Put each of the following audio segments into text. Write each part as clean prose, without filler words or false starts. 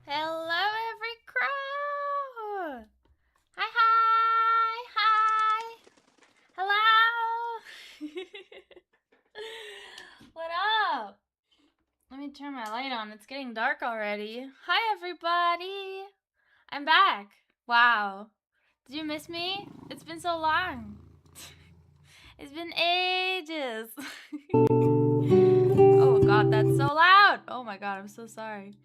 Hello, every crow. Hi, hi, hi. Hello. What up? Let me turn my light on. It's getting dark already. Hi, everybody. I'm back. Wow. Did you miss me? It's been so long. It's been ages. Oh, God, that's so loud. Oh, my God, I'm so sorry.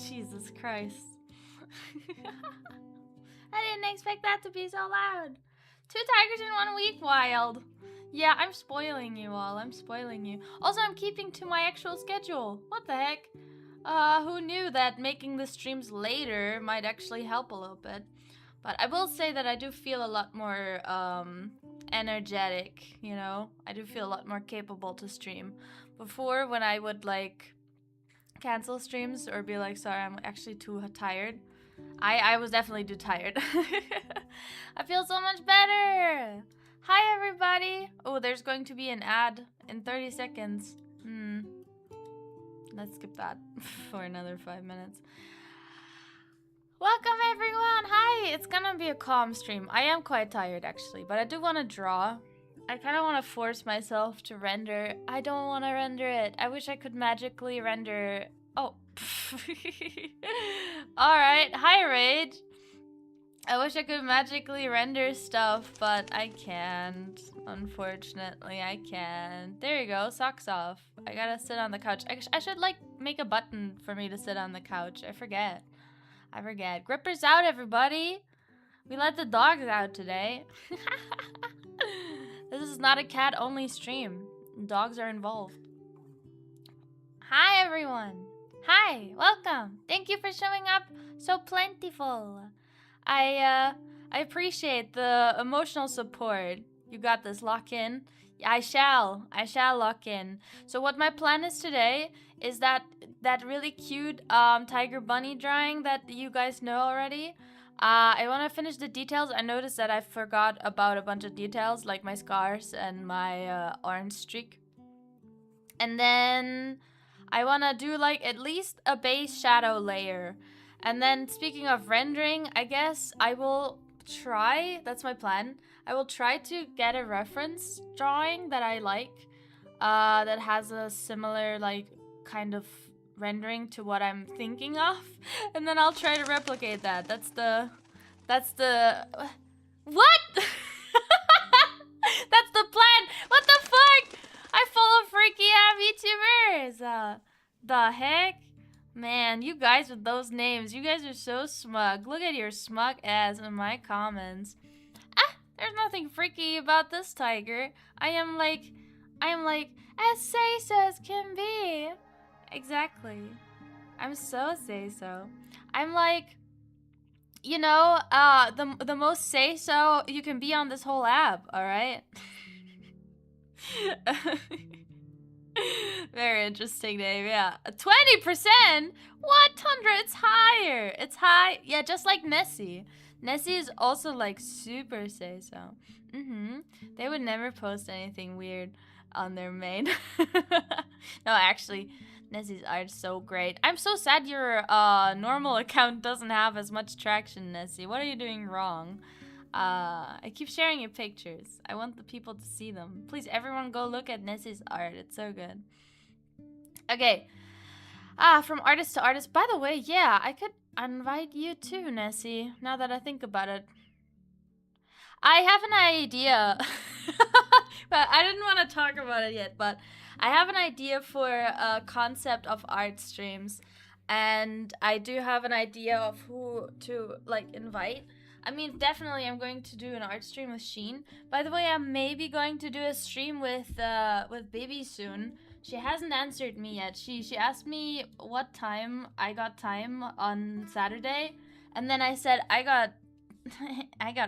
Jesus Christ. I didn't expect that to be so loud. 2 tigers in 1 week, wild. Yeah, I'm spoiling you all. I'm spoiling you. Also, I'm keeping to my actual schedule. What the heck? Who knew that making the streams later might actually help a little bit? But I will say that I do feel a lot more, energetic, you know? I do feel a lot more capable to stream. Before, when I would, like, cancel streams or be like, sorry, I'm actually too tired, I was definitely too tired. I feel so much better. Hi, everybody. Oh, there's going to be an ad in 30 seconds. Let's skip that for another 5 minutes. Welcome, everyone. Hi. It's gonna be a calm stream. I am quite tired, actually, but I do want to draw. I kind of want to force myself to render. I don't want to render it. I wish I could magically render. Oh. Alright. Hi, Rage. I wish I could magically render stuff, but I can't. Unfortunately, I can't. There you go, socks off. I gotta sit on the couch. I should, like, make a button for me to sit on the couch. I forget. Gripper's out, everybody! We let the dogs out today. This is not a cat-only stream. Dogs are involved. Hi, everyone! Hi, welcome! Thank you for showing up so plentiful. I appreciate the emotional support. You got this. Lock in. I shall lock in. So what my plan is today is that really cute tiger bunny drawing that you guys know already. I want to finish the details. I noticed that I forgot about a bunch of details, like my scars and my orange streak. And then I want to do, like, at least a base shadow layer. And then, speaking of rendering, I guess I will try, that's my plan, I will try to get a reference drawing that I like, that has a similar, like, kind of rendering to what I'm thinking of. And then I'll try to replicate that. That's the... What? That's the plan! What the fuck? I follow freaky VTubers! The heck? Man, you guys with those names, you guys are so smug. Look at your smug ass in my comments. Ah, there's nothing freaky about this tiger. I am like, as safe as can be. Exactly. I'm so say-so. I'm like, you know, the most say-so you can be on this whole app, alright? Very interesting name, yeah. 20%? What, Tundra? It's higher. It's high. Yeah, just like Nessie. Nessie is also, like, super say-so. They would never post anything weird on their main. No, actually, Nessie's art's so great. I'm so sad your normal account doesn't have as much traction, Nessie. What are you doing wrong? I keep sharing your pictures. I want the people to see them. Please, everyone go look at Nessie's art. It's so good. Okay. From artist to artist. By the way, yeah, I could invite you too, Nessie, now that I think about it. I have an idea. But I didn't want to talk about it yet, but I have an idea for a concept of art streams. And I do have an idea of who to, like, invite. I mean, definitely I'm going to do an art stream with Sheen. By the way, I'm maybe going to do a stream with Baby soon. She hasn't answered me yet. She asked me what time I got time on Saturday, and then I said I got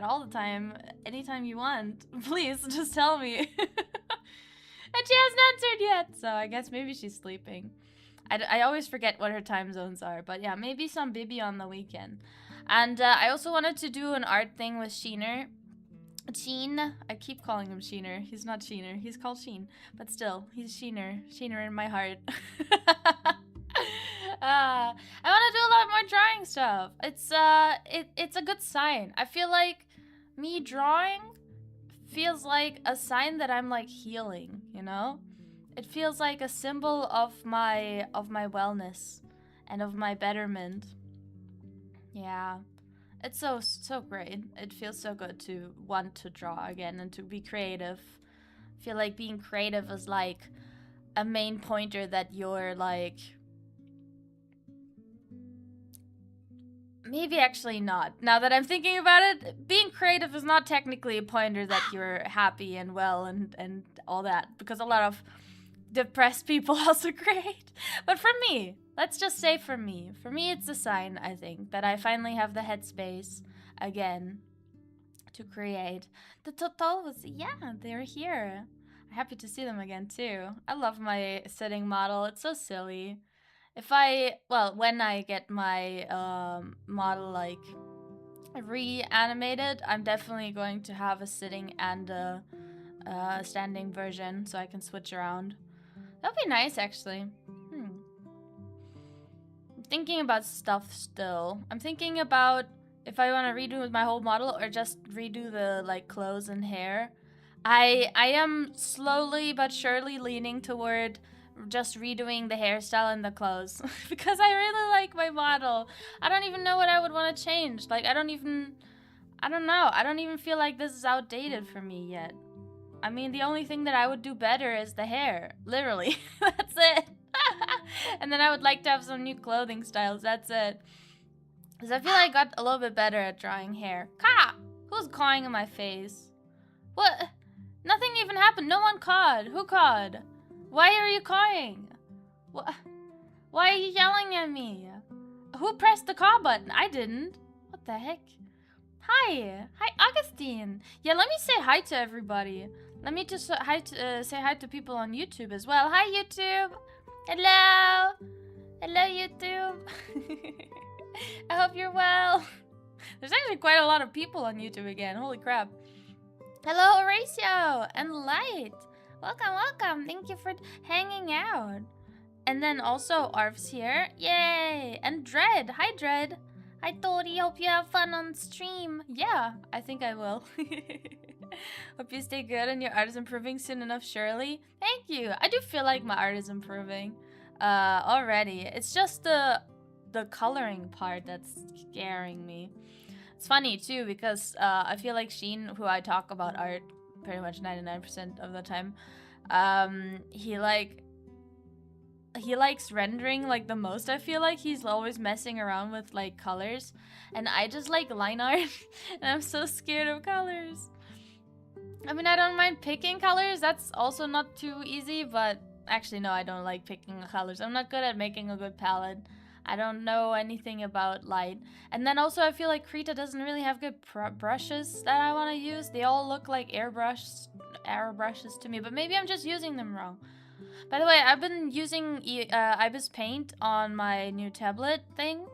all the time, anytime you want. Please, just tell me. And she hasn't answered yet, so I guess maybe she's sleeping. I always forget what her time zones are, but yeah, maybe some Bibi on the weekend. And I also wanted to do an art thing with Sheener. Sheen. I keep calling him Sheener. He's not Sheener. He's called Sheen. But still, he's Sheener. Sheener in my heart. I want to do a lot more drawing stuff. It's a good sign. I feel like me drawing feels like a sign that I'm like healing, you know? It feels like a symbol of my wellness and of my betterment. Yeah. It's so great. It feels so good to want to draw again and to be creative. I feel like being creative is like a main pointer that you're like... Maybe actually not. Now that I'm thinking about it, being creative is not technically a pointer that you're happy and well and all that. Because a lot of depressed people also create. But for me, let's just say for me it's a sign, I think, that I finally have the headspace again to create. The Totovs, yeah, they're here. I'm happy to see them again too. I love my sitting model. It's so silly. When I get my model like reanimated, I'm definitely going to have a sitting and a standing version so I can switch around. That'd be nice, actually. I'm thinking about stuff still. I'm thinking about if I want to redo my whole model or just redo the like clothes and hair. I am slowly but surely leaning toward just redoing the hairstyle and the clothes because I really like my model. I don't even know what I would want to change. Like I don't know. I don't even feel like this is outdated for me yet. I mean, the only thing that I would do better is the hair. Literally. That's it. And then I would like to have some new clothing styles. That's it. Because I feel like I got a little bit better at drawing hair. Ka! Who's cawing in my face? What? Nothing even happened. No one cawed. Who cawed? Why are you cawing? What? Why are you yelling at me? Who pressed the caw button? I didn't. What the heck? Hi. Hi, Augustine. Yeah, let me say hi to everybody. Let me just say hi to people on YouTube as well. Hi, YouTube. Hello. Hello, YouTube. I hope you're well. There's actually quite a lot of people on YouTube again. Holy crap. Hello, Horatio and Light. Welcome, welcome. Thank you for hanging out. And then also Arv's here. Yay. And Dread. Hi, Dread. Hi, Tori. Hope you have fun on stream. Yeah, I think I will. Hope you stay good and your art is improving soon enough, surely. Thank you. I do feel like my art is improving already. It's just the coloring part that's scaring me. It's funny too because I feel like Sheen, who I talk about art pretty much 99% of the time, he likes rendering like the most. I feel like he's always messing around with like colors, and I just like line art and I'm so scared of colors. I mean, I don't mind picking colors, that's also not too easy, but actually no, I don't like picking colors. I'm not good at making a good palette. I don't know anything about light. And then also I feel like Krita doesn't really have good brushes that I want to use. They all look like airbrushes to me, but maybe I'm just using them wrong. By the way, I've been using Ibis Paint on my new tablet thing,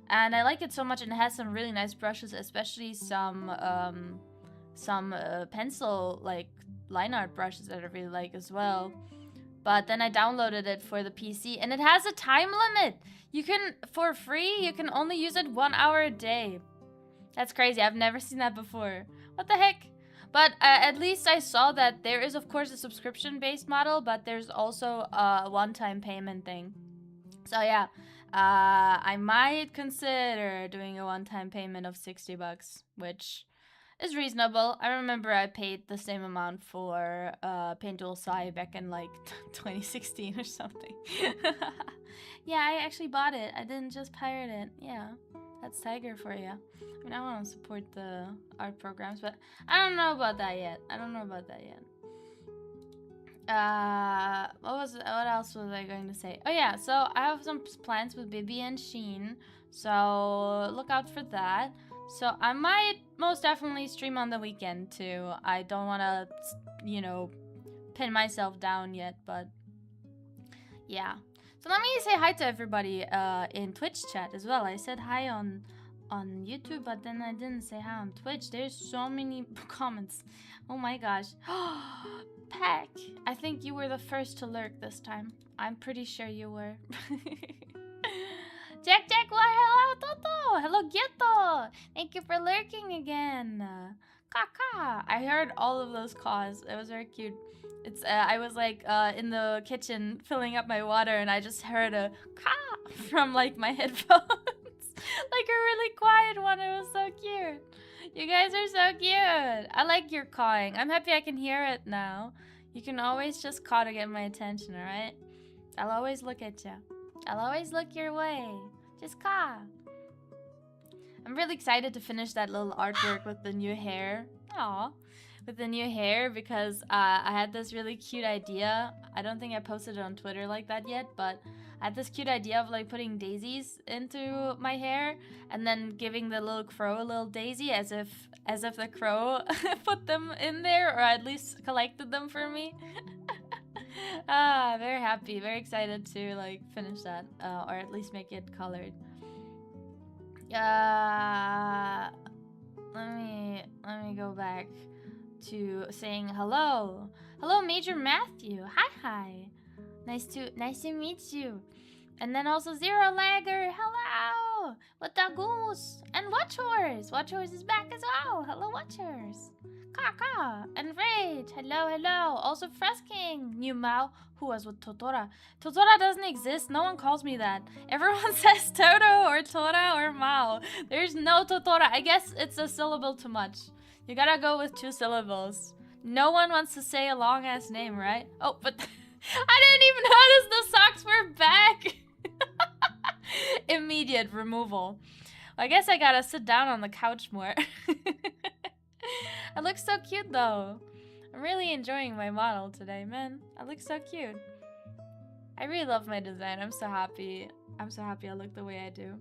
and I like it so much, and it has some really nice brushes, especially some pencil like line art brushes that I really like as well. But then I downloaded it for the PC, and it has a time limit. You can, for free, you can only use it 1 hour a day. That's crazy. I've never seen that before. What the heck? But at least I saw that there is, of course, a subscription-based model, but there's also a one-time payment thing. So yeah, I might consider doing a one-time payment of $60, which is reasonable. I remember I paid the same amount for Paint Tool Sai back in like 2016 or something. Yeah, I actually bought it. I didn't just pirate it. Yeah, that's Tiger for you. I mean, I want to support the art programs, but I don't know about that yet. What else was I going to say? Oh yeah, so I have some plans with Bibi and Sheen, so look out for that. So I might most definitely stream on the weekend too. I don't want to, you know, pin myself down yet, but yeah. So let me say hi to everybody in Twitch chat as well. I said hi on YouTube, but then I didn't say hi on Twitch. There's so many comments. Oh my gosh. Peck, I think you were the first to lurk this time. I'm pretty sure you were. Jack, why? Hello, Toto. Hello, Gieto. Thank you for lurking again. Kaka. I heard all of those caws. It was very cute. It's I was like in the kitchen filling up my water, and I just heard a ka from like my headphones, like a really quiet one. It was so cute. You guys are so cute. I like your cawing. I'm happy I can hear it now. You can always just caw to get my attention, alright? I'll always look at you. I'll always look your way. Just caw. I'm really excited to finish that little artwork with the new hair. Aw. With the new hair because I had this really cute idea. I don't think I posted it on Twitter like that yet, but I had this cute idea of like putting daisies into my hair and then giving the little crow a little daisy as if the crow put them in there or at least collected them for me. Very happy, very excited to like finish that or at least make it colored. Let me go back to saying hello. Hello, Major Matthew. Hi. Nice to meet you. And then also Zero Lagger. Hello. With the goose. And Watchers. Watchers is back as well. Hello, Watchers. Kaka. And Rage. Hello. Also Fresking. New Mao. Who was with Totora? Totora doesn't exist. No one calls me that. Everyone says Toto or Tora or Mao. There's no Totora. I guess it's a syllable too much. You gotta go with 2 syllables. No one wants to say a long-ass name, right? Oh, but I didn't even notice the socks were back. Immediate removal. Well, I guess I gotta sit down on the couch more. I look so cute, though. I'm really enjoying my model today, man. I look so cute. I really love my design. I'm so happy. I look the way I do.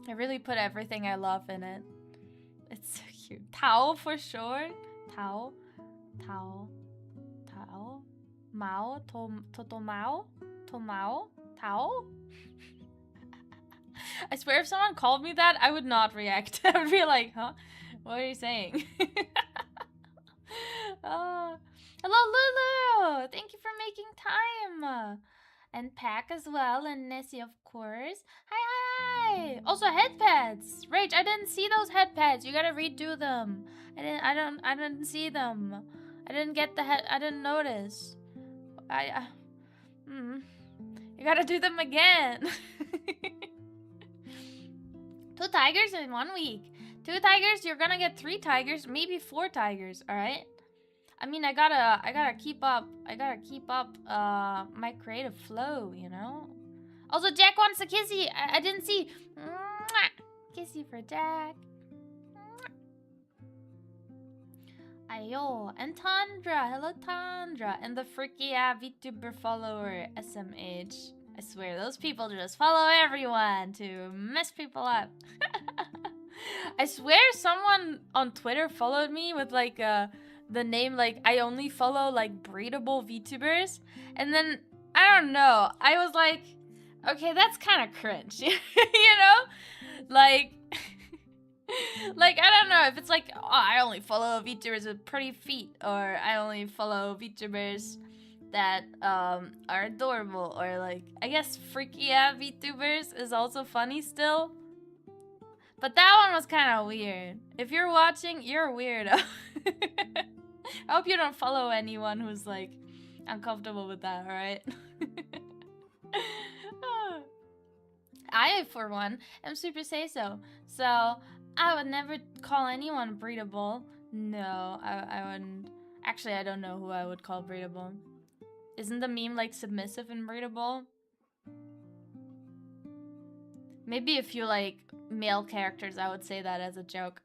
I really put everything I love in it. It's so cute. Tao for short. Tao. Mao. Toto Mao. Tao. I swear if someone called me that, I would not react. I would be like, huh? What are you saying? Hello, Lulu! Thank you for making time! And Pack as well, and Nessie, of course. Hi! Also, headpads! Rage, I didn't see those headpads. You gotta redo them. I didn't see them. I didn't get the I didn't notice. You gotta do them again. 2 tigers in 1 week. 2 tigers, you're gonna get 3 tigers, maybe 4 tigers, alright? I mean, I gotta keep up my creative flow, you know? Also, Jack wants a kissy. I didn't see. Mwah! Kissy for Jack. Ayo. And Tandra. Hello, Tandra. And the freaky VTuber follower, SMH. I swear, those people just follow everyone to mess people up. I swear someone on Twitter followed me with like the name like I only follow like breedable VTubers, and then I don't know, I was like, okay, that's kind of cringe. You know, like like I don't know if it's like, oh, I only follow VTubers with pretty feet, or I only follow VTubers that are adorable, or like I guess freaky VTubers is also funny still. But that one was kind of weird. If you're watching, you're a weirdo. I hope you don't follow anyone who's like uncomfortable with that, alright? I, for one, am super say-so. So, I would never call anyone breedable. No, I wouldn't. Actually, I don't know who I would call breedable. Isn't the meme like submissive and breedable? Maybe a few like male characters, I would say that as a joke.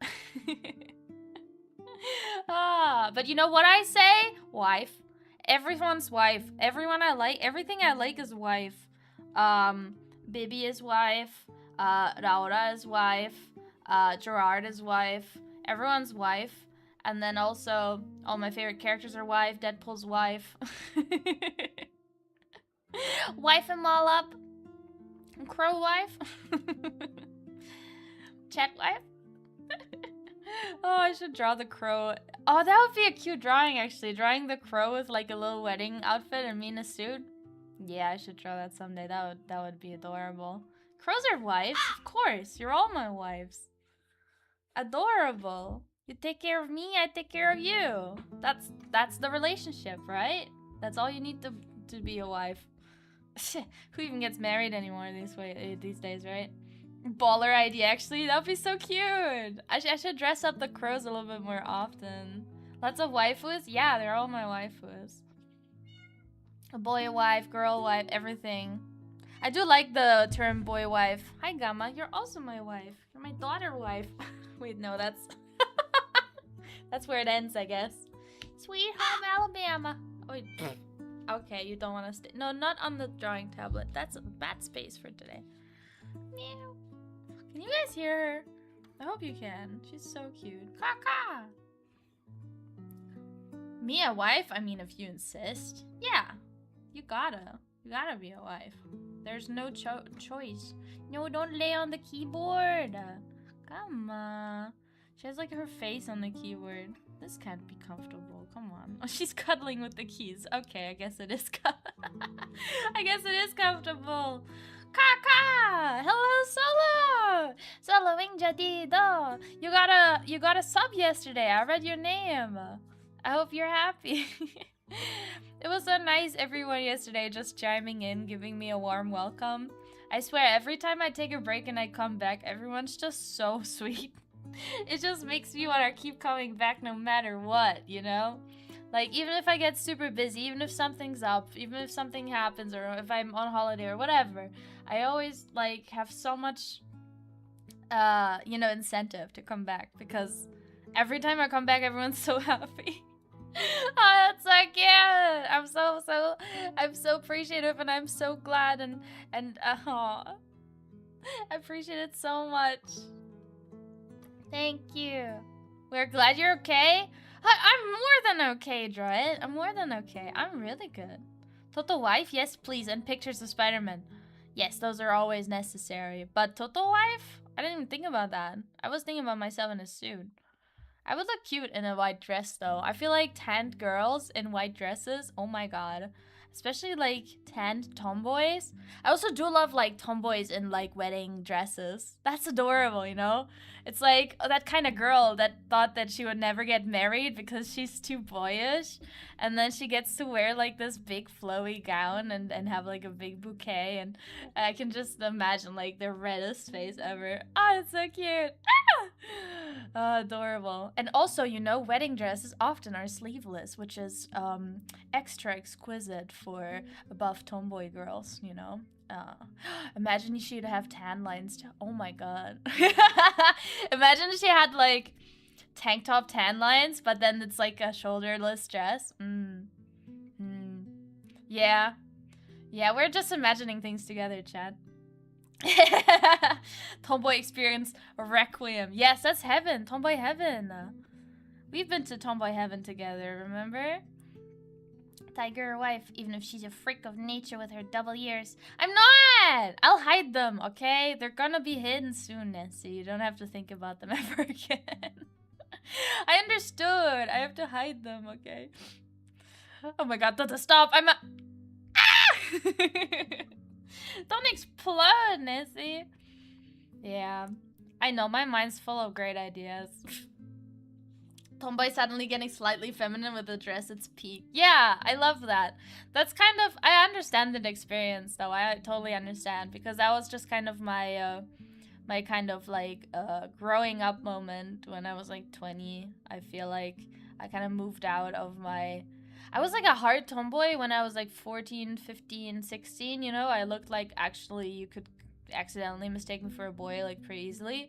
But you know what I say? Wife. Everyone's wife. Everyone I like. Everything I like is wife. Bibi is wife. Laura is wife. Gerard is wife. Everyone's wife. And then also, all my favorite characters are wife. Deadpool's wife. Wife them all up. Crow wife. Chat wife. Oh, I should draw the crow. Oh, that would be a cute drawing, actually. Drawing the crow with like a little wedding outfit and me in a suit. Yeah, I should draw that someday. That would be adorable. Crows are wives? Of course. You're all my wives. Adorable. You take care of me, I take care of you. That's the relationship, right? That's all you need to be a wife. Who even gets married anymore these days, right? Baller ID, actually, that'd be so cute. I should dress up the crows a little bit more often. Lots of waifus? Yeah, they're all my waifus. A boy wife, girl wife, everything. I do like the term boy wife. Hi Gamma, you're also my wife. You're my daughter wife. Wait, no, that's that's where it ends, I guess. Sweet home Alabama. Oh, wait. Okay, you don't want to stay. No, not on the drawing tablet. That's a bad space for today. Meow. Can you guys hear her? I hope you can. She's so cute. Caca. Me a wife? I mean, if you insist. Yeah, you gotta be a wife. There's no choice. No, don't lay on the keyboard. Come on. She has like her face on the keyboard. This can't be comfortable. Come on. Oh, she's cuddling with the keys. Okay, I guess it is. I guess it is comfortable. Kaka! Hello, Solo! Soloing Jadido! You got a sub yesterday. I read your name. I hope you're happy. It was so nice, everyone yesterday just chiming in, giving me a warm welcome. I swear, every time I take a break and I come back, everyone's just so sweet. It just makes me want to keep coming back no matter what, you know? Like, even if I get super busy, even if something's up, even if something happens, or if I'm on holiday or whatever, I always, like, have so much, you know, incentive to come back, because every time I come back, everyone's so happy. Oh, that's so cute! I'm so appreciative, and I'm so glad, and I appreciate it so much. Thank you. We're glad you're okay. I'm more than okay, Droid. I'm more than okay. I'm really good. Toto wife? Yes, please. And pictures of Spider-Man. Yes, those are always necessary. But Toto wife? I didn't even think about that. I was thinking about myself in a suit. I would look cute in a white dress, though. I feel like tanned girls in white dresses, oh my god. Especially, like, tanned tomboys. I also do love, like, tomboys in, like, wedding dresses. That's adorable, you know? It's like that kind of girl that thought that she would never get married because she's too boyish. And then she gets to wear, like, this big flowy gown and have, like, a big bouquet. And I can just imagine, like, the reddest face ever. Oh, it's so cute. Ah! Oh, adorable. And also, you know, wedding dresses often are sleeveless, which is extra exquisite for buff tomboy girls, you know? Imagine she'd have tan lines too. Oh my god. Imagine she had like tank top tan lines, but then it's like a shoulderless dress. Yeah. Yeah, we're just imagining things together, Chad. Tomboy experience requiem. Yes, that's heaven. Tomboy heaven. We've been to tomboy heaven together, remember? Tiger wife, even if she's a freak of nature with her double ears. I'm not! I'll hide them, okay? They're gonna be hidden soon, Nancy. You don't have to think about them ever again. I understood. I have to hide them, okay? Oh my god, Tata, stop! I'm a... Ah! Don't explode, Nancy. Yeah. I know, my mind's full of great ideas. Tomboy suddenly getting slightly feminine with the dress, it's peak. Yeah, I love that. That's kind of, I understand the experience though. I totally understand, because that was just kind of my my kind of like growing up moment when I was like 20. I feel like I kind of moved out of my, I was like a hard tomboy when I was like 14, 15, 16, you know? I looked like, actually you could accidentally mistake me for a boy like pretty easily.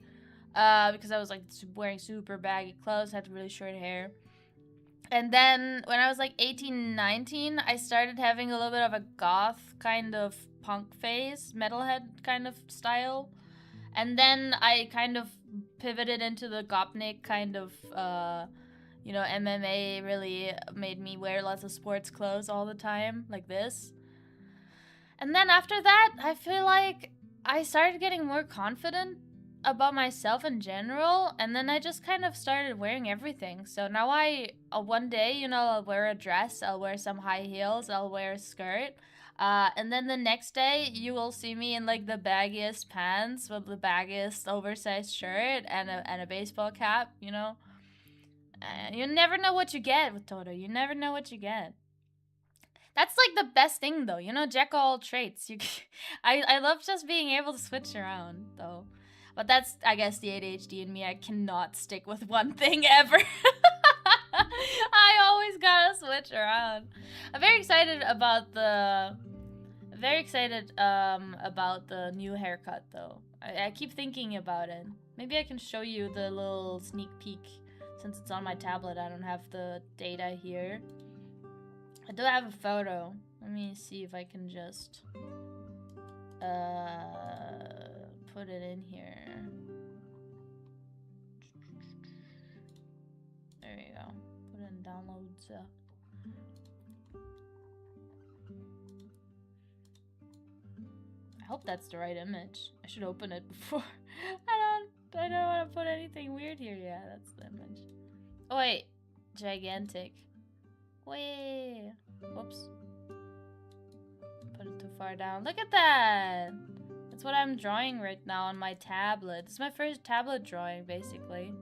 Because I was like wearing super baggy clothes, had really short hair. And then when I was like 18, 19, I started having a little bit of a goth kind of punk phase, metalhead kind of style. And then I kind of pivoted into the Gopnik kind of, you know, MMA really made me wear lots of sports clothes all the time, like this. And then after that, I feel like I started getting more confident about myself in general, and then I just kind of started wearing everything. So now one day, you know, I'll wear a dress, I'll wear some high heels, I'll wear a skirt, And then the next day, you will see me in like the baggiest pants with the baggiest oversized shirt and a baseball cap, you know? You never know what you get with Toto. You never know what you get. That's like the best thing though, you know, jack of all trades. I love just being able to switch around though. But that's, I guess, the ADHD in me. I cannot stick with one thing ever. I always gotta switch around. I'm very excited about the new haircut though. I keep thinking about it. Maybe I can show you the little sneak peek since it's on my tablet. I don't have the data here. I do have a photo. Let me see if I can just put it in here. There you go. Put it in downloads. I hope that's the right image. I should open it before. I don't want to put anything weird here. Yeah, that's the image. Oh wait, gigantic. Wait. Whoops. Put it too far down. Look at that. That's what I'm drawing right now on my tablet. It's my first tablet drawing, basically.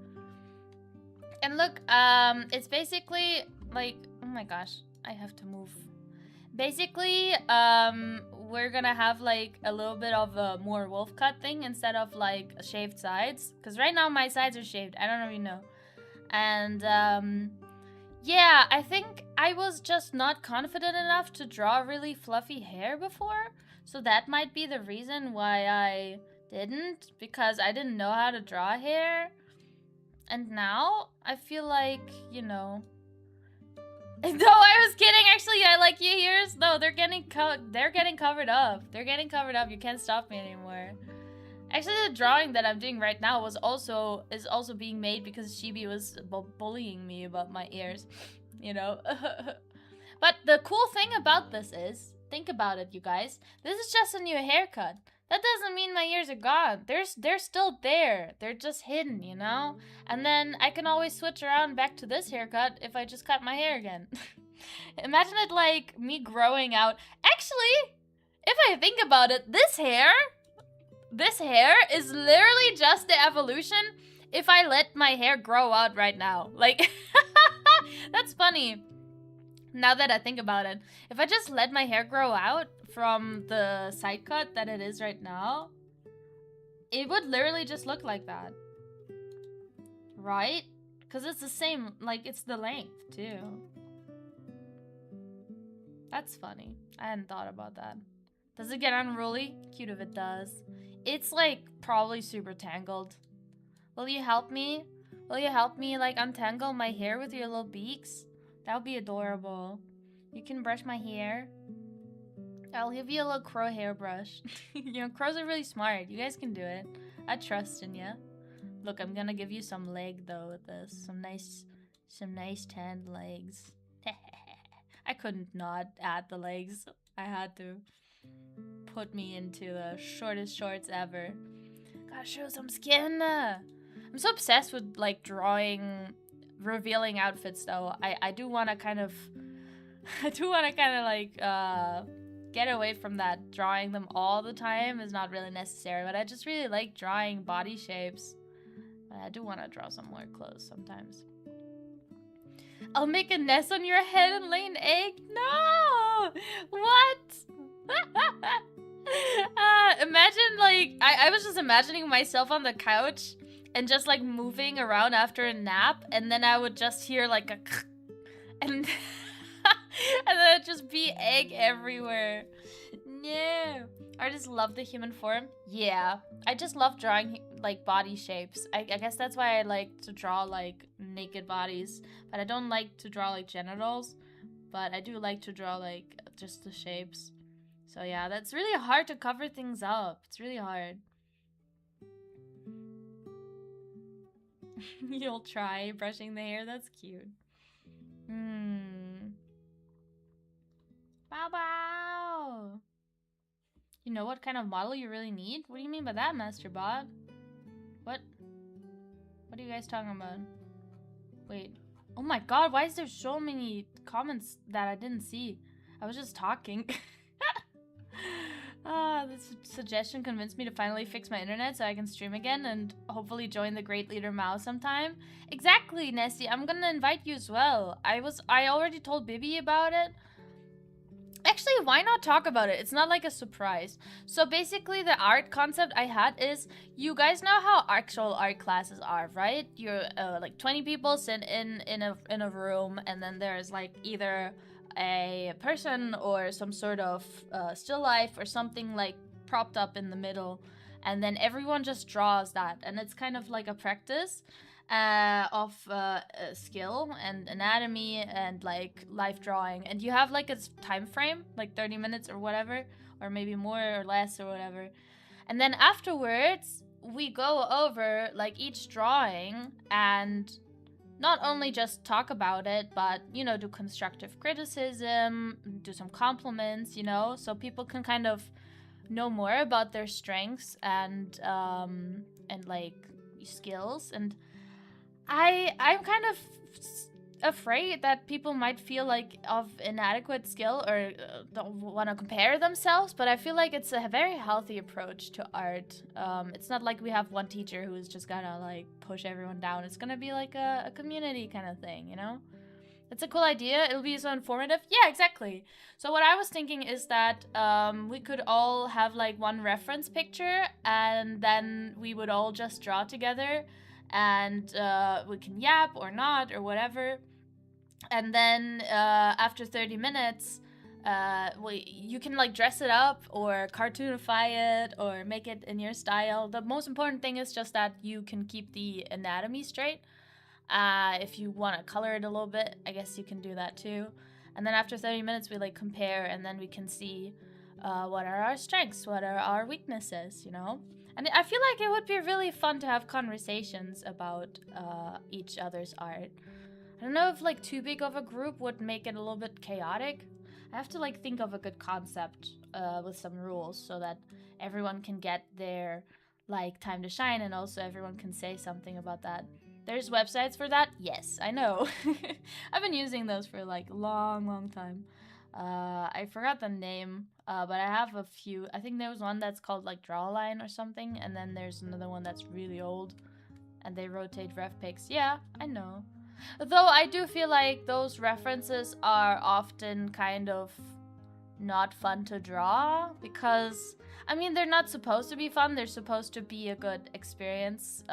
And look, it's basically like, oh my gosh, I have to move. Basically, we're gonna have like a little bit of a more wolf cut thing instead of like shaved sides. Because right now my sides are shaved. I don't know if you know. And yeah, I think I was just not confident enough to draw really fluffy hair before. So that might be the reason why I didn't. Because I didn't know how to draw hair. And now I feel like, you know... No, I was kidding. Actually, I like your ears. No, they're getting covered up. They're getting covered up. You can't stop me anymore. Actually, the drawing that I'm doing right now is also being made because Shibi was bullying me about my ears, you know. But the cool thing about this is, think about it, you guys. This is just a new haircut. That doesn't mean my ears are gone. They're still there. They're just hidden, you know? And then I can always switch around back to this haircut if I just cut my hair again. Imagine it like me growing out. Actually, if I think about it, this hair is literally just the evolution if I let my hair grow out right now. Like, that's funny. Now that I think about it, if I just let my hair grow out from the side cut that it is right now, it would literally just look like that. Right? Because it's the same, like, it's the length, too. That's funny. I hadn't thought about that. Does it get unruly? Cute if it does. It's, like, probably super tangled. Will you help me? Will you help me, like, untangle my hair with your little beaks? That would be adorable. You can brush my hair. I'll give you a little crow hairbrush. You know, crows are really smart. You guys can do it. I trust in you. Look, I'm gonna give you some leg, though, with this. Some nice tanned legs. I couldn't not add the legs. I had to. Put me into the shortest shorts ever. Gotta show some skin. I'm so obsessed with like drawing revealing outfits though. I do want to kind of like get away from that. Drawing them all the time is not really necessary, but I just really like drawing body shapes. But I do want to draw some more clothes sometimes. I'll make a nest on your head and lay an egg? No! What? Imagine like I was just imagining myself on the couch and just like moving around after a nap, and then I would just hear like a and and then it'd just be egg everywhere. No. I just love the human form. Yeah, I just love drawing like body shapes. I guess that's why I like to draw like naked bodies, but I don't like to draw like genitals, but I do like to draw like just the shapes. So yeah, that's really hard to cover things up. It's really hard. You'll try brushing the hair? That's cute. Bow bow! You know what kind of model you really need? What do you mean by that, Master Bot? What? What are you guys talking about? Wait. Oh my god, why is there so many comments that I didn't see? I was just talking. This suggestion convinced me to finally fix my internet so I can stream again and hopefully join the Great Leader Mao sometime. Exactly, Nessie. I'm gonna invite you as well. I already told Bibi about it. Actually, why not talk about it? It's not like a surprise. So basically, the art concept I had is, you guys know how actual art classes are, right? You're like 20 people sit in a room, and then there's like either a person or some sort of still life or something like propped up in the middle, and then everyone just draws that, and it's kind of like a practice of skill and anatomy and like life drawing, and you have like a time frame, like 30 minutes or whatever, or maybe more or less or whatever, and then afterwards we go over like each drawing and not only just talk about it, but do constructive criticism, do some compliments, so people can kind of know more about their strengths and like skills. And I'm kind of afraid that people might feel like of inadequate skill or don't want to compare themselves, but I feel like it's a very healthy approach to art. It's not like we have one teacher who's just gonna like push everyone down. It's gonna be like a community kind of thing, It's a cool idea. It'll be so informative. Yeah, exactly. So what I was thinking is that we could all have like one reference picture, and then we would all just draw together, and we can yap or not or whatever. And then after 30 minutes, you can like dress it up or cartoonify it or make it in your style. The most important thing is just that you can keep the anatomy straight. If you want to color it a little bit, I guess you can do that too. And then after 30 minutes, we like compare, and then we can see what are our strengths, what are our weaknesses, And I feel like it would be really fun to have conversations about each other's art. I don't know if like too big of a group would make it a little bit chaotic. I have to like think of a good concept with some rules so that everyone can get their like time to shine, and also everyone can say something about that. There's websites for that? Yes, I know. I've been using those for like a long time. I forgot the name, but I have a few. I think there was one that's called like Drawline or something, and then there's another one that's really old, and they rotate ref pics. Yeah, I know. Though I do feel like those references are often kind of not fun to draw, because, I mean, they're not supposed to be fun. They're supposed to be a good experience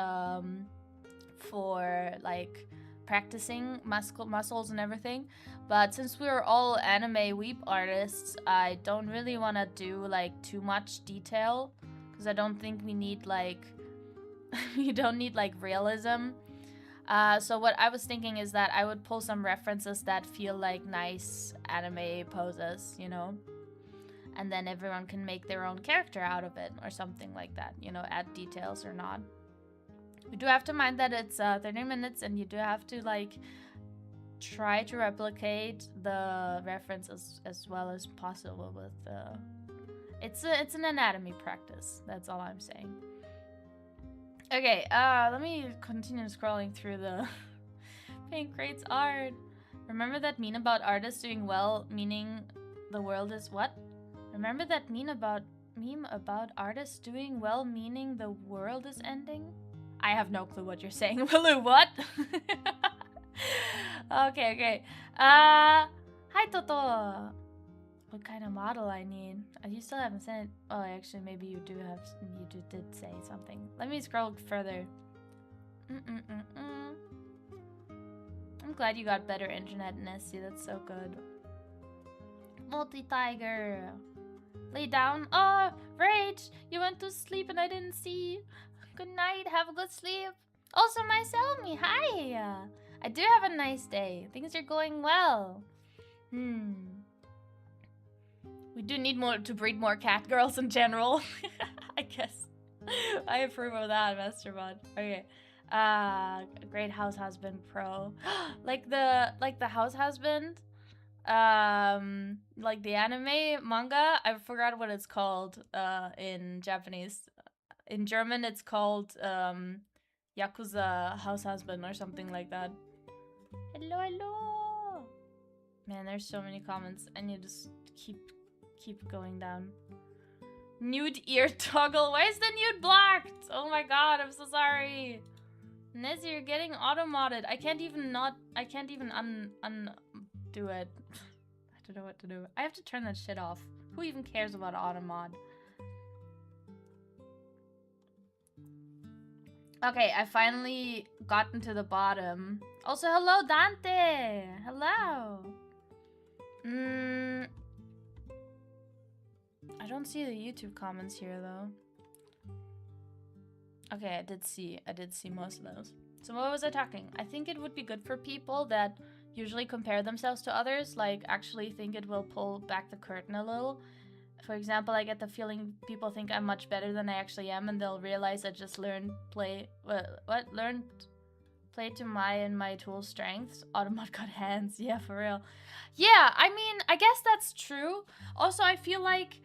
for like practicing muscles and everything. But since we're all anime weep artists, I don't really want to do like too much detail, because I don't think we need like you don't need like realism. So what I was thinking is that I would pull some references that feel like nice anime poses, and then everyone can make their own character out of it or something like that, add details or not. You do have to mind that it's 30 minutes, and you do have to like try to replicate the reference as well as possible with it's an anatomy practice. That's all I'm saying. Okay, let me continue scrolling through the Paint Crates art. Remember that meme about artists doing well, meaning the world is what? Remember that meme about artists doing well, meaning the world is ending? I have no clue what you're saying. Willow, what? Okay. Hi, Toto. What kind of model I need? You still haven't sent it. Oh, actually, maybe you did say something. Let me scroll further. I'm glad you got better internet, Nessie. That's so good. Multi-tiger. Lay down. Oh, Rage! You went to sleep and I didn't see. Good night. Have a good sleep. Also, my Selmy. Hi. I do have a nice day. Things are going well. We do need to breed more cat girls in general. I guess. I approve of that, Masterbot. Okay. Great House Husband Pro. like the House Husband. Like the anime manga. I forgot what it's called in Japanese. In German it's called Yakuza House Husband or something like that. Hello. Man, there's so many comments. I need to keep keep going down. Nude ear toggle. Why is the nude blocked? Oh my god, I'm so sorry. Nezzy, you're getting auto-modded. I can't even undo it. I don't know what to do. I have to turn that shit off. Who even cares about auto-mod? Okay, I finally gotten to the bottom. Also, hello, Dante! Hello! I don't see the YouTube comments here, though. Okay, I did see most of those. So what was I talking? I think it would be good for people that usually compare themselves to others, like actually think it will pull back the curtain a little. For example, I get the feeling people think I'm much better than I actually am, and they'll realize I just learned play to my tool strengths. Automod got hands, yeah, for real. Yeah, I mean, I guess that's true. Also, I feel like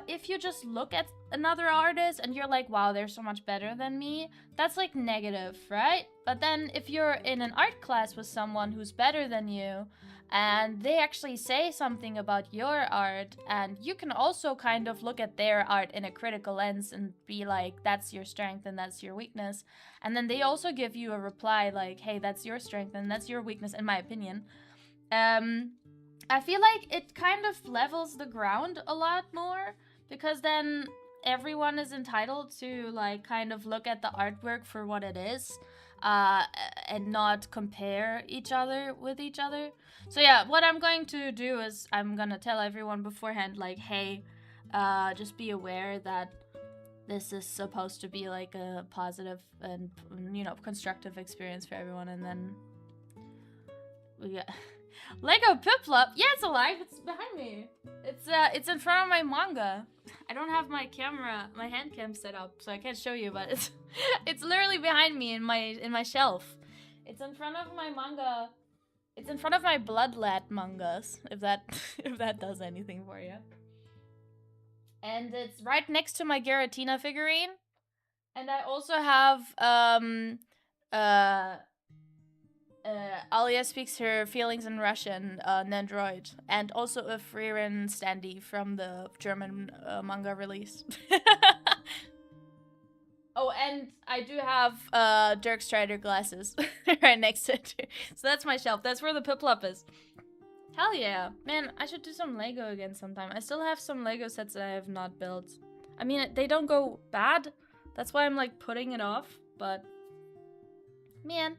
if you just look at another artist and you're like, wow, they're so much better than me, that's like negative, right? But then if you're in an art class with someone who's better than you and they actually say something about your art, and you can also kind of look at their art in a critical lens and be like, that's your strength and that's your weakness. And then they also give you a reply like, hey, that's your strength and that's your weakness, in my opinion. I feel like it kind of levels the ground a lot more, because then everyone is entitled to like kind of look at the artwork for what it is, and not compare each other with each other. So yeah, what I'm going to do is I'm gonna tell everyone beforehand, like, hey, just be aware that this is supposed to be like a positive and, you know, constructive experience for everyone. And then we got Lego Piplup. Yeah, it's alive. It's behind me. It's in front of my manga. I don't have my hand cam set up, so I can't show you, but it's literally behind me in my shelf. It's in front of my manga. It's in front of my Bloodlat mangas, if that does anything for you. And it's right next to my Giratina figurine. And I also have Alia speaks her feelings in Russian, Nandroid, and also a Frieren standee from the German manga release. Oh, and I do have Dirk Strider glasses right next to it. So that's my shelf. That's where the Piplup is. Hell yeah. Man, I should do some Lego again sometime. I still have some Lego sets that I have not built. I mean, they don't go bad. That's why I'm like putting it off, but man,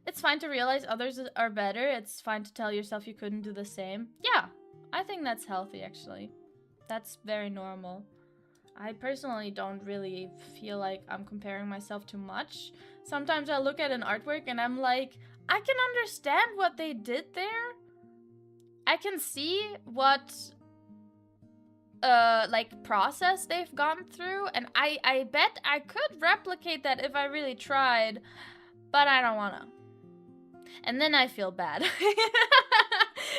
it's fine to realize others are better. It's fine to tell yourself you couldn't do the same. Yeah, I think that's healthy, actually. That's very normal. I personally don't really feel like I'm comparing myself too much. Sometimes I look at an artwork and I'm like, I can understand what they did there. I can see what like process they've gone through, and I bet I could replicate that if I really tried, but I don't wanna. And then I feel bad.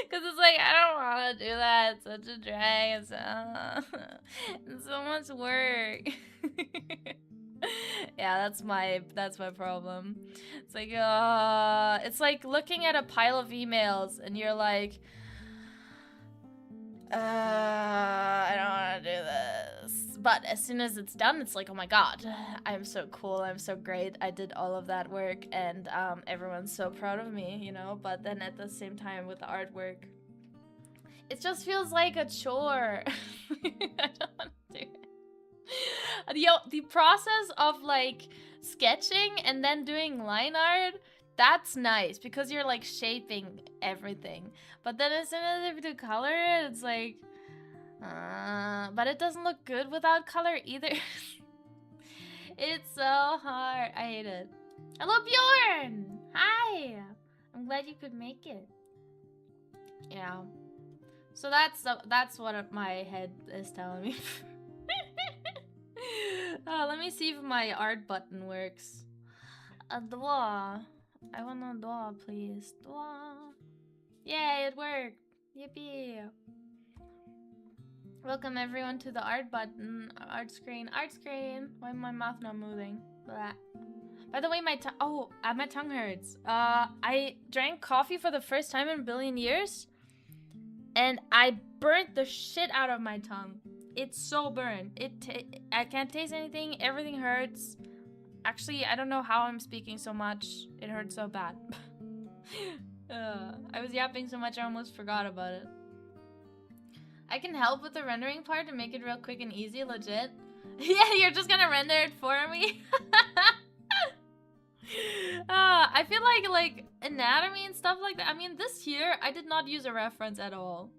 Because it's like, I don't want to do that. It's such a drag. It's so much work. Yeah, that's my problem. It's like looking at a pile of emails and you're like, I don't want to do this. But as soon as it's done, it's like, oh my god, I'm so cool, I'm so great, I did all of that work, and everyone's so proud of me, you know? But then at the same time with the artwork, it just feels like a chore. I don't want to do it. The process of like sketching and then doing line art, that's nice because you're like shaping everything. But then as soon as you do color, it's like, but it doesn't look good without color either. It's so hard. I hate it. Hello, Bjorn! Hi! I'm glad you could make it. Yeah. So that's what my head is telling me. Let me see if my art button works. A doa. I want a doa, please. Doa. Yay, it worked. Yippee. Welcome everyone to the art button, art screen. Why my mouth not moving? Blah. By the way, my tongue hurts. I drank coffee for the first time in a billion years. And I burnt the shit out of my tongue. It's so burned. I can't taste anything. Everything hurts. Actually, I don't know how I'm speaking so much. It hurts so bad. I was yapping so much I almost forgot about it. I can help with the rendering part to make it real quick and easy, legit. Yeah, you're just gonna render it for me? I feel like anatomy and stuff like that. I mean, this year I did not use a reference at all.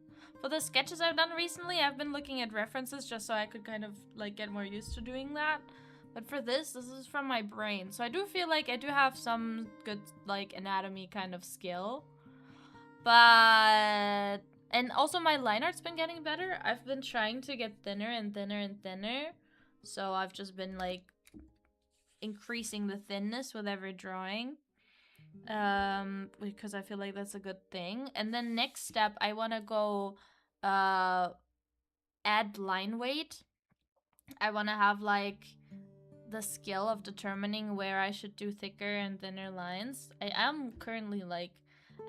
For the sketches I've done recently, I've been looking at references just so I could kind of like get more used to doing that. But for this is from my brain. So I do feel like I do have some good like anatomy kind of skill. But and also my line art's been getting better. I've been trying to get thinner and thinner and thinner. So I've just been like increasing the thinness with every drawing. Because I feel like that's a good thing. And then next step, I want to go add line weight. I want to have like the skill of determining where I should do thicker and thinner lines. I am currently like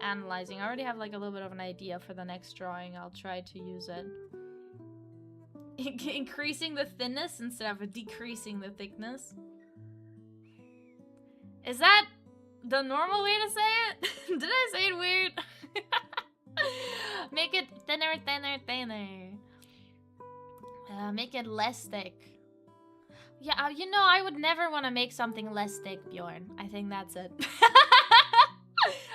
analyzing. I already have like a little bit of an idea for the next drawing. I'll try to use it. Increasing the thinness instead of decreasing the thickness. Is that the normal way to say it? Did I say it weird? Make it thinner, thinner, thinner. Make it less thick. Yeah, you know, I would never want to make something less thick, Bjorn. I think that's it.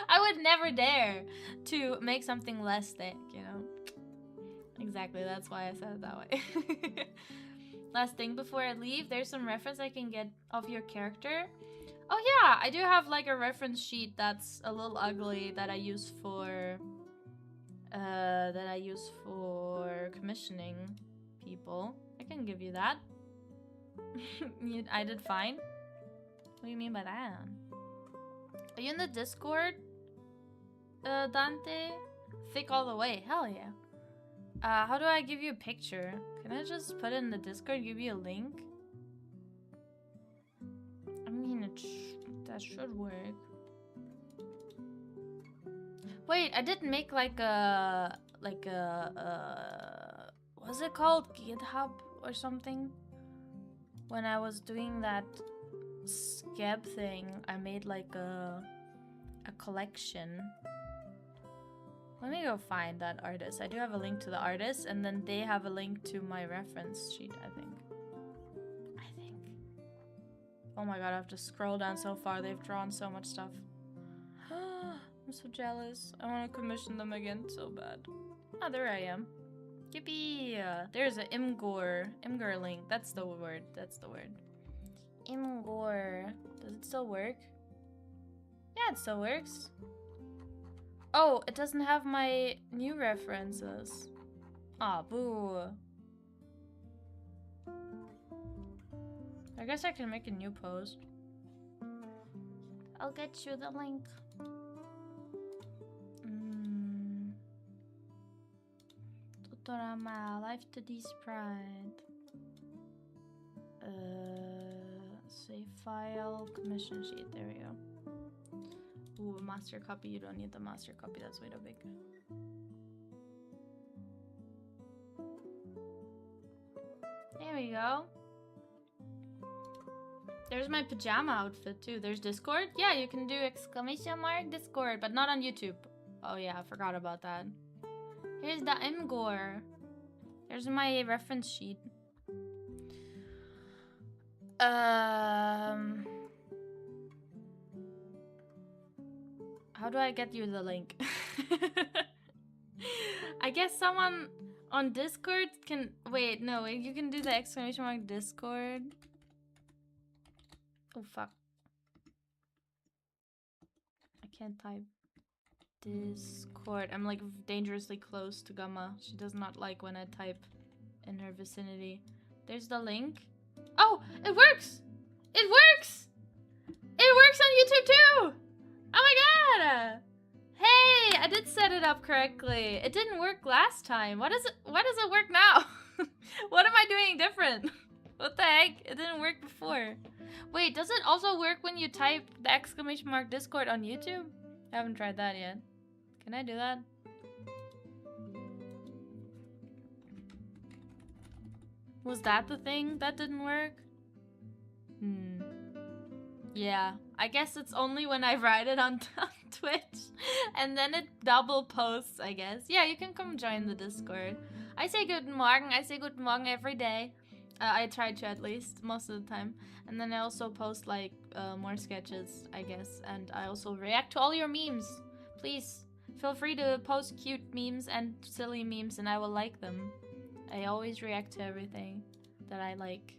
I would never dare to make something less thick, you know? Exactly, that's why I said it that way. Last thing before I leave, there's some reference I can get of your character. Oh yeah, I do have like a reference sheet that's a little ugly that I use for commissioning people. I can give you that. I did fine. What do you mean by that? Are you in the Discord, Dante? Thick all the way. Hell yeah. How do I give you a picture? Can I just put it in the Discord, give you a link? I mean, that should work. Wait, I did make like a what's it called? GitHub or something? When I was doing that scab thing, I made like a collection. Let me go find that artist. I do have a link to the artist, and then they have a link to my reference sheet, I think. Oh my god, I have to scroll down so far. They've drawn so much stuff. I'm so jealous. I want to commission them again so bad. Ah, there I am. Yippee! There's an Imgur link. That's the word. That's the word. Imgur. Does it still work? Yeah, it still works. Oh, it doesn't have my new references. Ah, boo. I guess I can make a new post. I'll get you the link. Tutorama, Life to D's Pride. Save file, commission sheet, there we go. Ooh, master copy, you don't need the master copy, that's way too big. There we go. There's my pajama outfit too. There's Discord. Yeah, you can do !! Discord, but not on YouTube. Oh yeah, I forgot about that. Here's the Imgur. There's my reference sheet. How do I get you the link? I guess someone on Discord can... Wait, no, you can do the ! Discord. Oh, fuck. I can't type. Discord. I'm like dangerously close to Gamma. She does not like when I type in her vicinity. There's the link. Oh, it works! It works! It works on YouTube too! Oh my god! Hey, I did set it up correctly. It didn't work last time. Why does it work now? What am I doing different? What the heck? It didn't work before. Wait, does it also work when you type the ! Discord on YouTube? I haven't tried that yet. Can I do that? Was that the thing that didn't work? Yeah, I guess it's only when I write it on Twitch and then it double posts, I guess. Yeah, you can come join the Discord. I say guten Morgen. I say guten Morgen every day. I try to, at least, most of the time. And then I also post like more sketches, I guess. And I also react to all your memes. Please, feel free to post cute memes and silly memes and I will like them. I always react to everything that I like.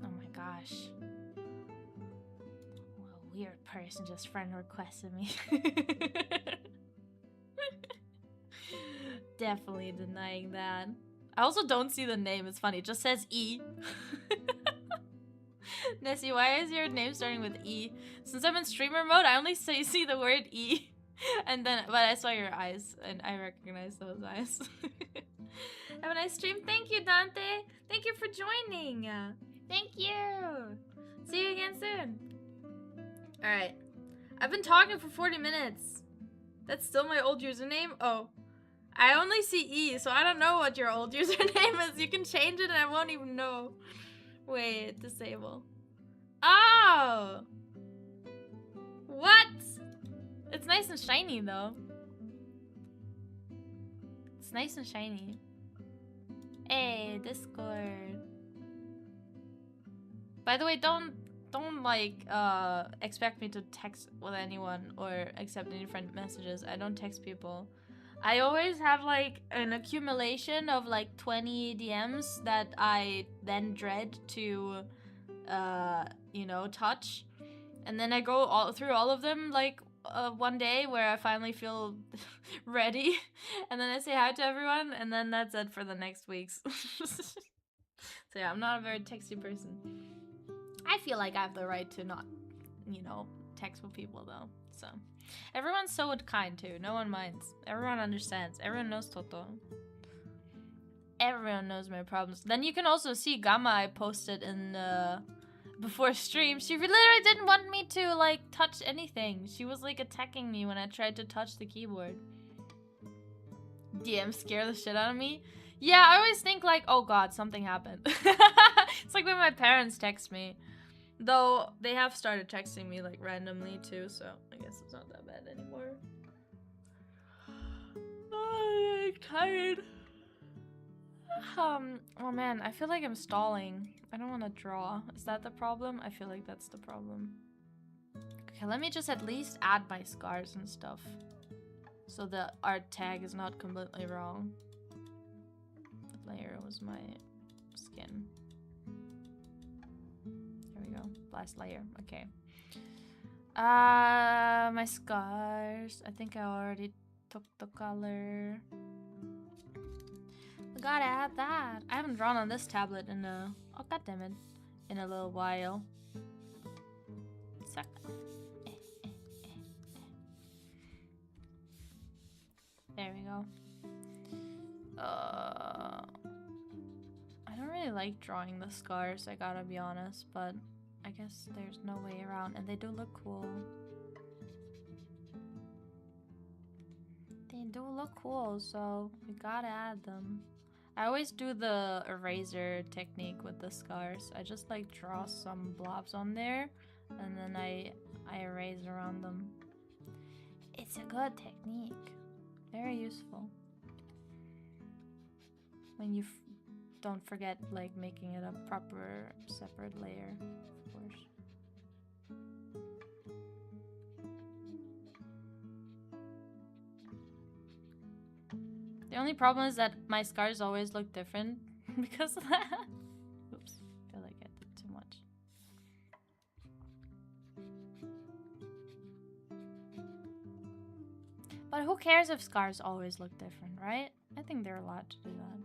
Oh my gosh. What a weird person just friend requested me. Definitely denying that. I also don't see the name. It's funny. It just says E. Nessie, why is your name starting with E? Since I'm in streamer mode, I only see the word E. But I saw your eyes, and I recognize those eyes. Have a nice stream. Thank you, Dante. Thank you for joining. Thank you. See you again soon. Alright. I've been talking for 40 minutes. That's still my old username? Oh. I only see E, so I don't know what your old username is. You can change it and I won't even know. Wait, disable. Oh! What? It's nice and shiny, though. It's nice and shiny. Hey, Discord. By the way, don't like expect me to text with anyone or accept any friend messages. I don't text people. I always have like an accumulation of like 20 DMs that I then dread to you know, touch. And then I go through all of them like one day where I finally feel ready, and then I say hi to everyone, and then that's it for the next weeks. So yeah, I'm not a very texty person. I feel like I have the right to not, you know, text with people though. So everyone's so kind too. No one minds. Everyone understands. Everyone knows Toto. Everyone knows my problems. Then you can also see Gamma I posted in before stream. She literally didn't want me to like touch anything. She was like attacking me when I tried to touch the keyboard. DM scare the shit out of me. Yeah, I always think like, oh god, something happened. It's like when my parents text me. Though they have started texting me like randomly too, so I guess it's not that bad anymore. Oh, I'm tired. Oh man, I feel like I'm stalling. I don't want to draw. Is that the problem? I feel like that's the problem. Okay, let me just at least add my scars and stuff. So the art tag is not completely wrong. What layer was my skin? Here we go. Last layer. Okay. My scars. I think I already took the color. I gotta add that. I haven't drawn on this tablet in a... Oh, goddammit. In a little while. Suck. There we go. I don't really like drawing the scars, I gotta be honest, but I guess there's no way around, and they do look cool. They do look cool, so we gotta add them. I always do the eraser technique with the scars. I just like draw some blobs on there, and then I erase around them. It's a good technique. Very useful. When you don't forget like making it a proper separate layer, of course. The only problem is that my scars always look different because of that. Oops, feel like I did too much. But who cares if scars always look different, right? I think they're allowed to do that.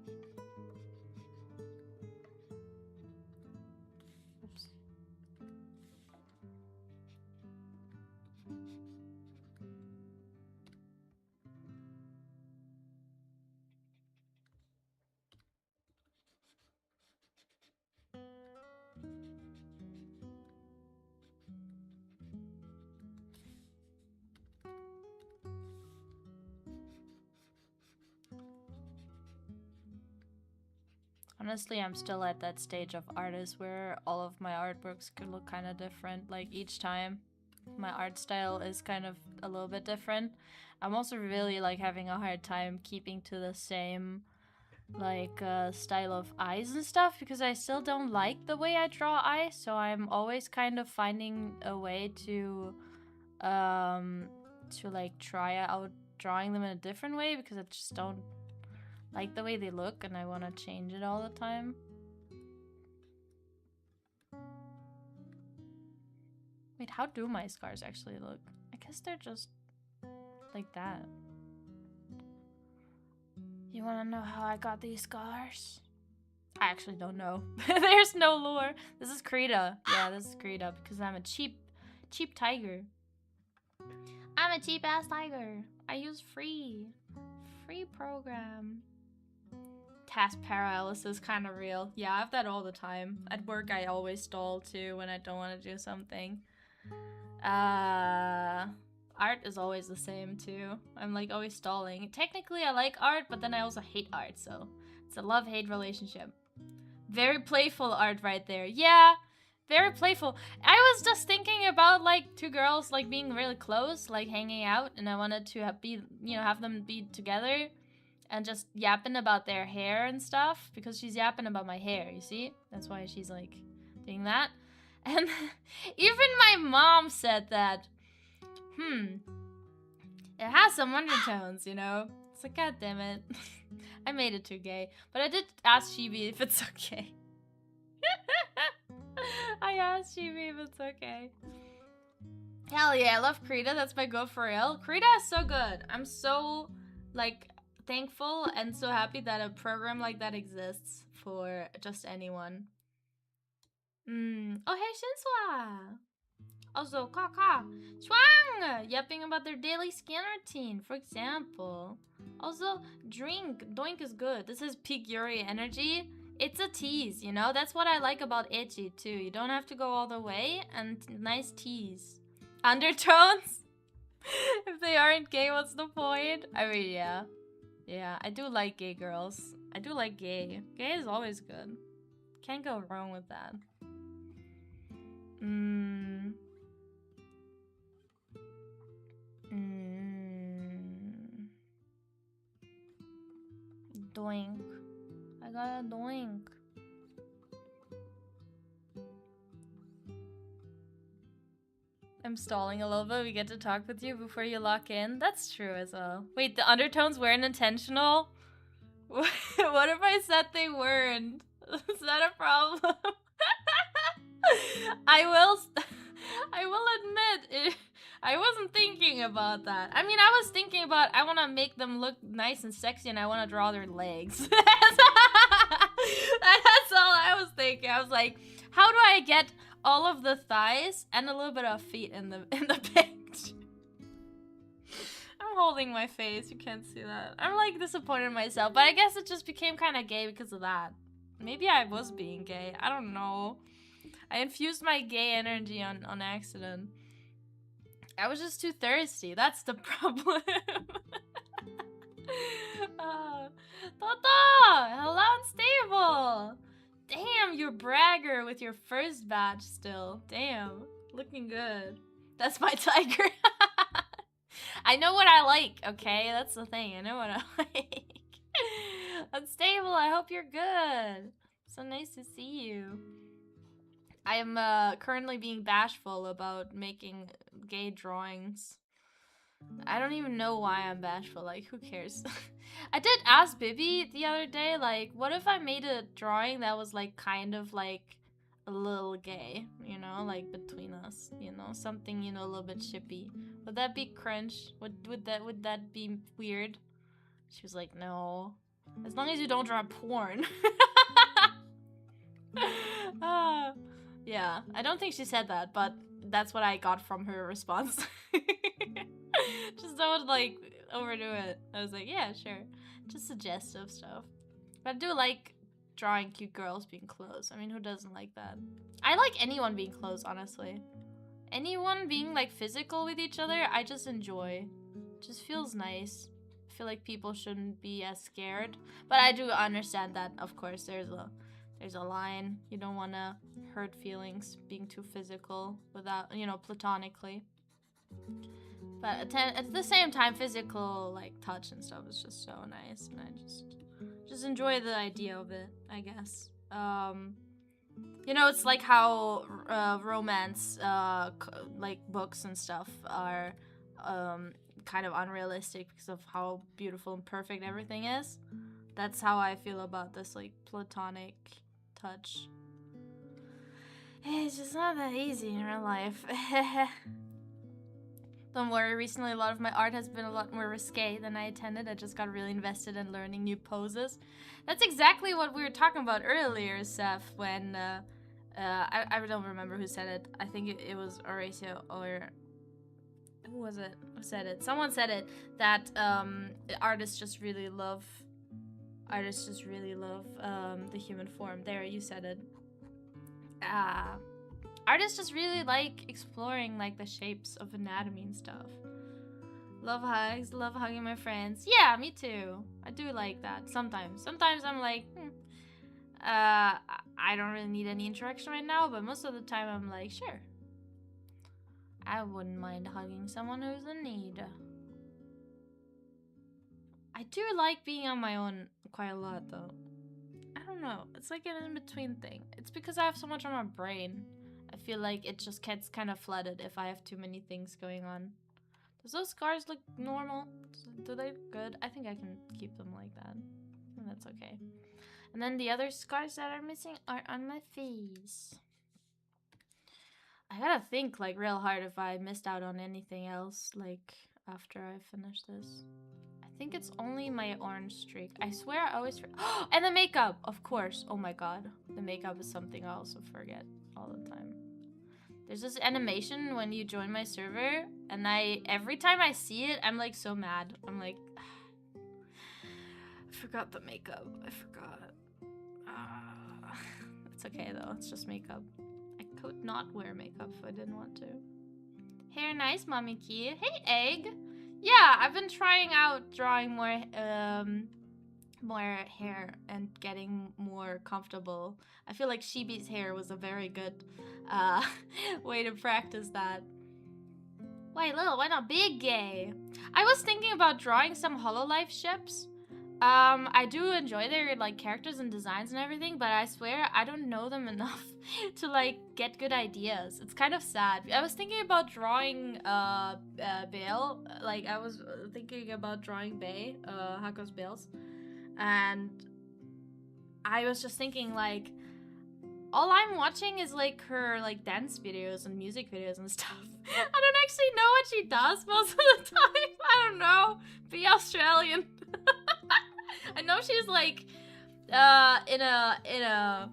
Oops. honestly, I'm still at that stage of artist where all of my artworks could look kind of different. Like each time, my art style is kind of a little bit different. I'm also really like having a hard time keeping to the same like style of eyes and stuff because I still don't like the way I draw eyes. So I'm always kind of finding a way to like try out drawing them in a different way because I just don't like the way they look and I want to change it all the time. Wait, how do my scars actually look? I guess they're just like that. You want to know how I got these scars? I actually don't know. There's no lore. This is Krita. Yeah, this is Krita because I'm a cheap tiger. I'm a cheap ass tiger. I use free program. Task paralysis, kind of real. Yeah, I have that all the time. At work, I always stall too when I don't want to do something. Art is always the same too. I'm like always stalling. Technically, I like art, but then I also hate art, so it's a love-hate relationship. Very playful art right there. Yeah, very playful. I was just thinking about like two girls like being really close, like hanging out, and I wanted to have them be together and just yapping about their hair and stuff because she's yapping about my hair, you see? That's why she's like doing that. And even my mom said that, it has some undertones, you know? It's like, god damn it. I made it too gay. But I did ask Chibi if it's okay. I asked Chibi if it's okay. Hell yeah, I love Krita. That's my go for real. Krita is so good. I'm so, like, thankful and so happy that a program like that exists for just anyone. Oh, hey, Shinsua! Also, Kaka! Chuang! Yapping about their daily skin routine, for example. Also, Doink is good. This is peak Yuri energy. It's a tease, you know? That's what I like about Ecchi, too. You don't have to go all the way, and nice tease. Undertones? If they aren't gay, what's the point? I mean, yeah. Yeah, I do like gay girls. I do like gay. Gay is always good. Can't go wrong with that. Doink. I got a doink. I'm stalling a little bit. We get to talk with you before you lock in. That's true as well. Wait, the undertones weren't intentional? What if I said they weren't? Is that a problem? I will admit, I wasn't thinking about that. I mean, I was thinking about, I want to make them look nice and sexy and I want to draw their legs. That's all I was thinking. I was like, how do I get all of the thighs and a little bit of feet in the picture? I'm holding my face. You can't see that. I'm like disappointed in myself, but I guess it just became kind of gay because of that. Maybe I was being gay. I don't know. I infused my gay energy on accident. I was just too thirsty. That's the problem. Toto! Hello, Unstable! Damn, you're bragger with your first batch still. Damn. Looking good. That's my tiger. I know what I like, okay? That's the thing. I know what I like. Unstable, I hope you're good. So nice to see you. I am currently being bashful about making gay drawings. I don't even know why I'm bashful, like, who cares? I did ask Bibi the other day, like, what if I made a drawing that was, like, kind of, like, a little gay, you know, like, between us, you know, something, you know, a little bit shippy. Would that be cringe? Would that be weird? She was like, no. As long as you don't draw porn. Yeah, I don't think she said that, but that's what I got from her response. Just don't, like, overdo it. I was like, yeah, sure. Just suggestive stuff. But I do like drawing cute girls being close. I mean, who doesn't like that? I like anyone being close, honestly. Anyone being, like, physical with each other, I just enjoy. Just feels nice. feel like people shouldn't be as scared. But I do understand that, of course, there's a line. You don't want to hurt feelings being too physical without, you know, platonically. But at the same time, physical, like, touch and stuff is just so nice. And I just enjoy the idea of it, I guess. You know, it's like how romance, like, books and stuff are kind of unrealistic because of how beautiful and perfect everything is. That's how I feel about this, like, platonic touch. It's just not that easy in real life. Don't worry, recently a lot of my art has been a lot more risque than I intended. I just got really invested in learning new poses. That's exactly what we were talking about earlier, Seth, when, I don't remember who said it. I think it was Horatio, or who was it? Who said it? Someone said it, that, artists just really love the human form. There, you said it. Artists just really like exploring, like, the shapes of anatomy and stuff. Love hugs, love hugging my friends. Yeah, me too. I do like that sometimes. Sometimes I'm like, I don't really need any interaction right now, but most of the time I'm like, sure. I wouldn't mind hugging someone who's in need. I do like being on my own quite a lot, though. I don't know. It's like an in-between thing. It's because I have so much on my brain. I feel like it just gets kind of flooded if I have too many things going on. Does those scars look normal? Do they look good? I think I can keep them like that. And that's okay. And then the other scars that are missing are on my face. I gotta think, like, real hard if I missed out on anything else, like, after I finish this. I think it's only my orange streak. I swear I always forget. And the makeup, of course. Oh my god. The makeup is something I also forget all the time. There's this animation when you join my server, and every time I see it, I'm, like, so mad. I'm like, I forgot the makeup. I forgot. It's okay, though. It's just makeup. I could not wear makeup if I didn't want to. Hair nice, Mommy Key. Hey, Egg. Yeah, I've been trying out drawing more hair and getting more comfortable. I feel like Shibi's hair was a very good way to practice that. Wait, little, why not big gay? I was thinking about drawing some Hololive ships. I do enjoy their, like, characters and designs and everything, but I swear I don't know them enough to, like, get good ideas. It's kind of sad. I was thinking about drawing Bale. Like, I was thinking about drawing Bay, Hako's Bales. And I was just thinking, like, all I'm watching is, like, her, like, dance videos and music videos and stuff. I don't actually know what she does most of the time. I don't know. Be Australian. I know she's, like, in a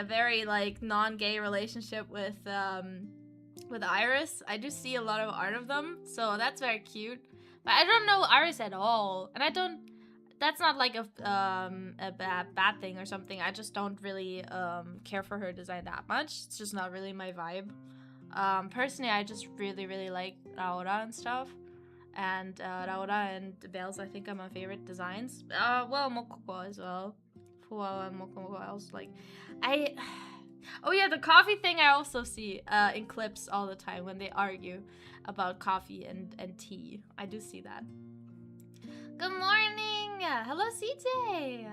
very, like, non-gay relationship with Iris. I do see a lot of art of them, so that's very cute. But I don't know Iris at all, and I don't. That's not like a bad thing or something. I just don't really care for her design that much. It's just not really my vibe. Personally, I just really like Raora and stuff. And Raora and Bells, I think, are my favorite designs. Well, Mokoko as well. Fuwa and Mokoko, I also like. Oh yeah, the coffee thing I also see in clips all the time when they argue about coffee and tea. I do see that. Good morning! Hello, CJ!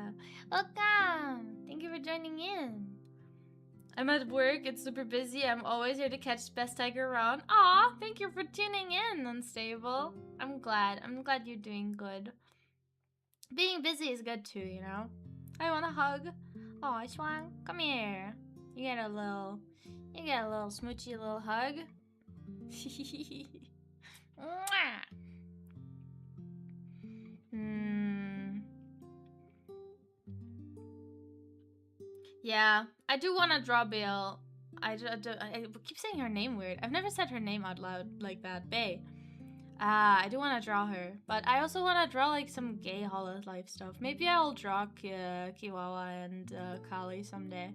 Welcome! Thank you for joining in. I'm at work, it's super busy. I'm always here to catch Best Tiger around. Aw, thank you for tuning in, Unstable. I'm glad you're doing good. Being busy is good too, you know? I want a hug. Aw, Schwang, come here. You get a little smoochy little hug. Mwah. Yeah, I do want to draw Bale. I keep saying her name weird. I've never said her name out loud like that. Bae. I do want to draw her. But I also want to draw, like, some gay Hololive stuff. Maybe I'll draw Kiwawa and Kali someday.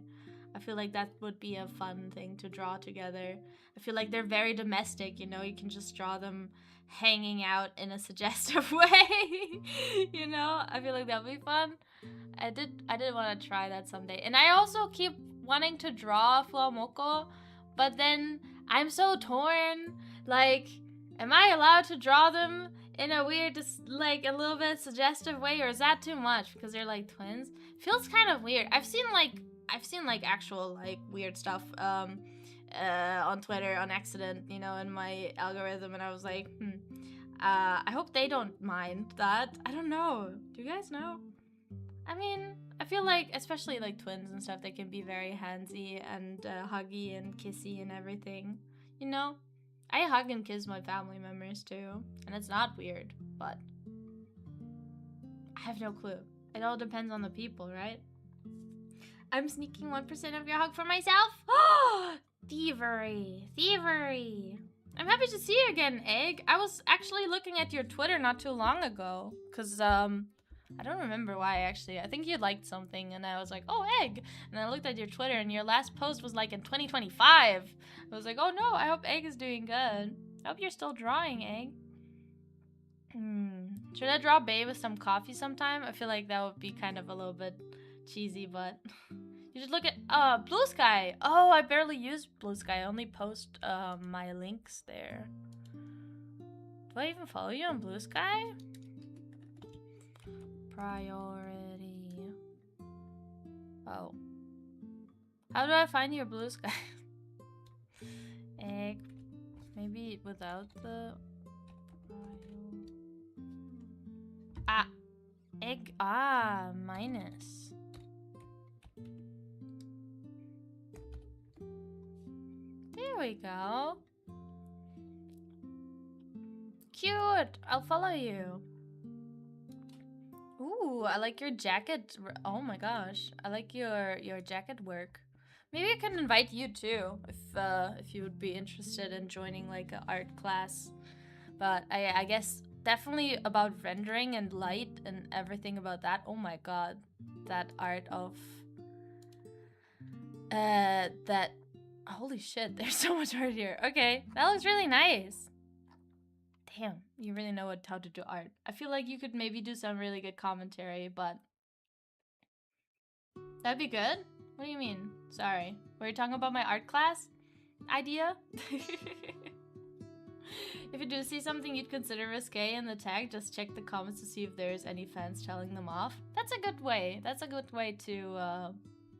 I feel like that would be a fun thing to draw together. I feel like they're very domestic, you know, you can just draw them hanging out in a suggestive way. You know, I feel like that would be fun. I did want to try that someday. And I also keep wanting to draw Fuamoko, but then I'm so torn. Like, am I allowed to draw them in a weird, like, a little bit suggestive way, or is that too much because they're like twins? Feels kind of weird. I've seen like actual like weird stuff on Twitter on accident, you know, in my algorithm, and I was like, I hope they don't mind that. I don't know. Do you guys know? I mean, I feel like, especially like twins and stuff, they can be very handsy and huggy and kissy and everything. You know? I hug and kiss my family members too, and it's not weird, but I have no clue. It all depends on the people, right? I'm sneaking 1% of your hug for myself? Thievery. Thievery. I'm happy to see you again, Egg. I was actually looking at your Twitter not too long ago, because, I don't remember why, actually. I think you liked something, and I was like, oh, Egg. And I looked at your Twitter, and your last post was, like, in 2025. I was like, oh, no, I hope Egg is doing good. I hope you're still drawing, Egg. Should I draw Bae with some coffee sometime? I feel like that would be kind of a little bit cheesy, but... You should look at, Blue Sky. Oh, I barely use Blue Sky. I only post, my links there. Do I even follow you on Blue Sky? Priority. Oh. How do I find your Blue Sky? Egg. Maybe without the... Egg. Minus. There we go. Cute. I'll follow you. Ooh, I like your jacket. Oh my gosh, I like your jacket work. Maybe I can invite you too, if you would be interested in joining like an art class. But I guess definitely about rendering and light and everything about that. Oh my god, that art of that. Holy shit, there's so much art here. Okay, that looks really nice. Damn, you really know how to do art. I feel like you could maybe do some really good commentary, but... That'd be good? What do you mean? Sorry. Were you talking about my art class idea? If you do see something you'd consider risque in the tag, just check the comments to see if there's any fans telling them off. That's a good way. That's a good way to,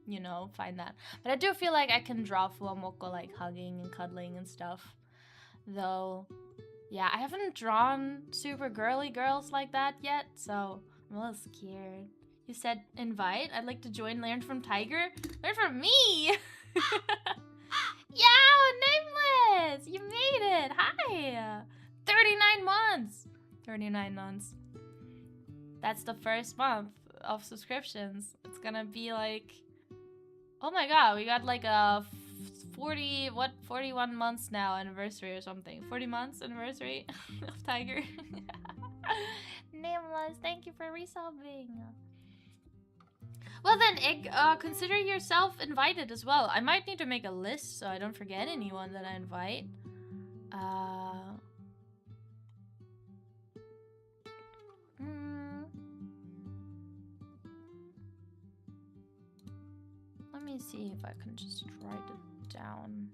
you know, find that. But I do feel like I can draw Fuamoko like hugging and cuddling and stuff. Though... Yeah, I haven't drawn super girly girls like that yet, so I'm a little scared. You said invite? I'd like to join Learn from Tiger? Learn from me! Yeah, Nameless! You made it! Hi! 39 months! 39 months. That's the first month of subscriptions. It's gonna be like... Oh my god, we got like a 41 months now anniversary or something. 40 months anniversary of Tiger. Nameless, thank you for resolving. Well then, Egg, consider yourself invited as well. I might need to make a list so I don't forget anyone that I invite. Let me see if I can just write it down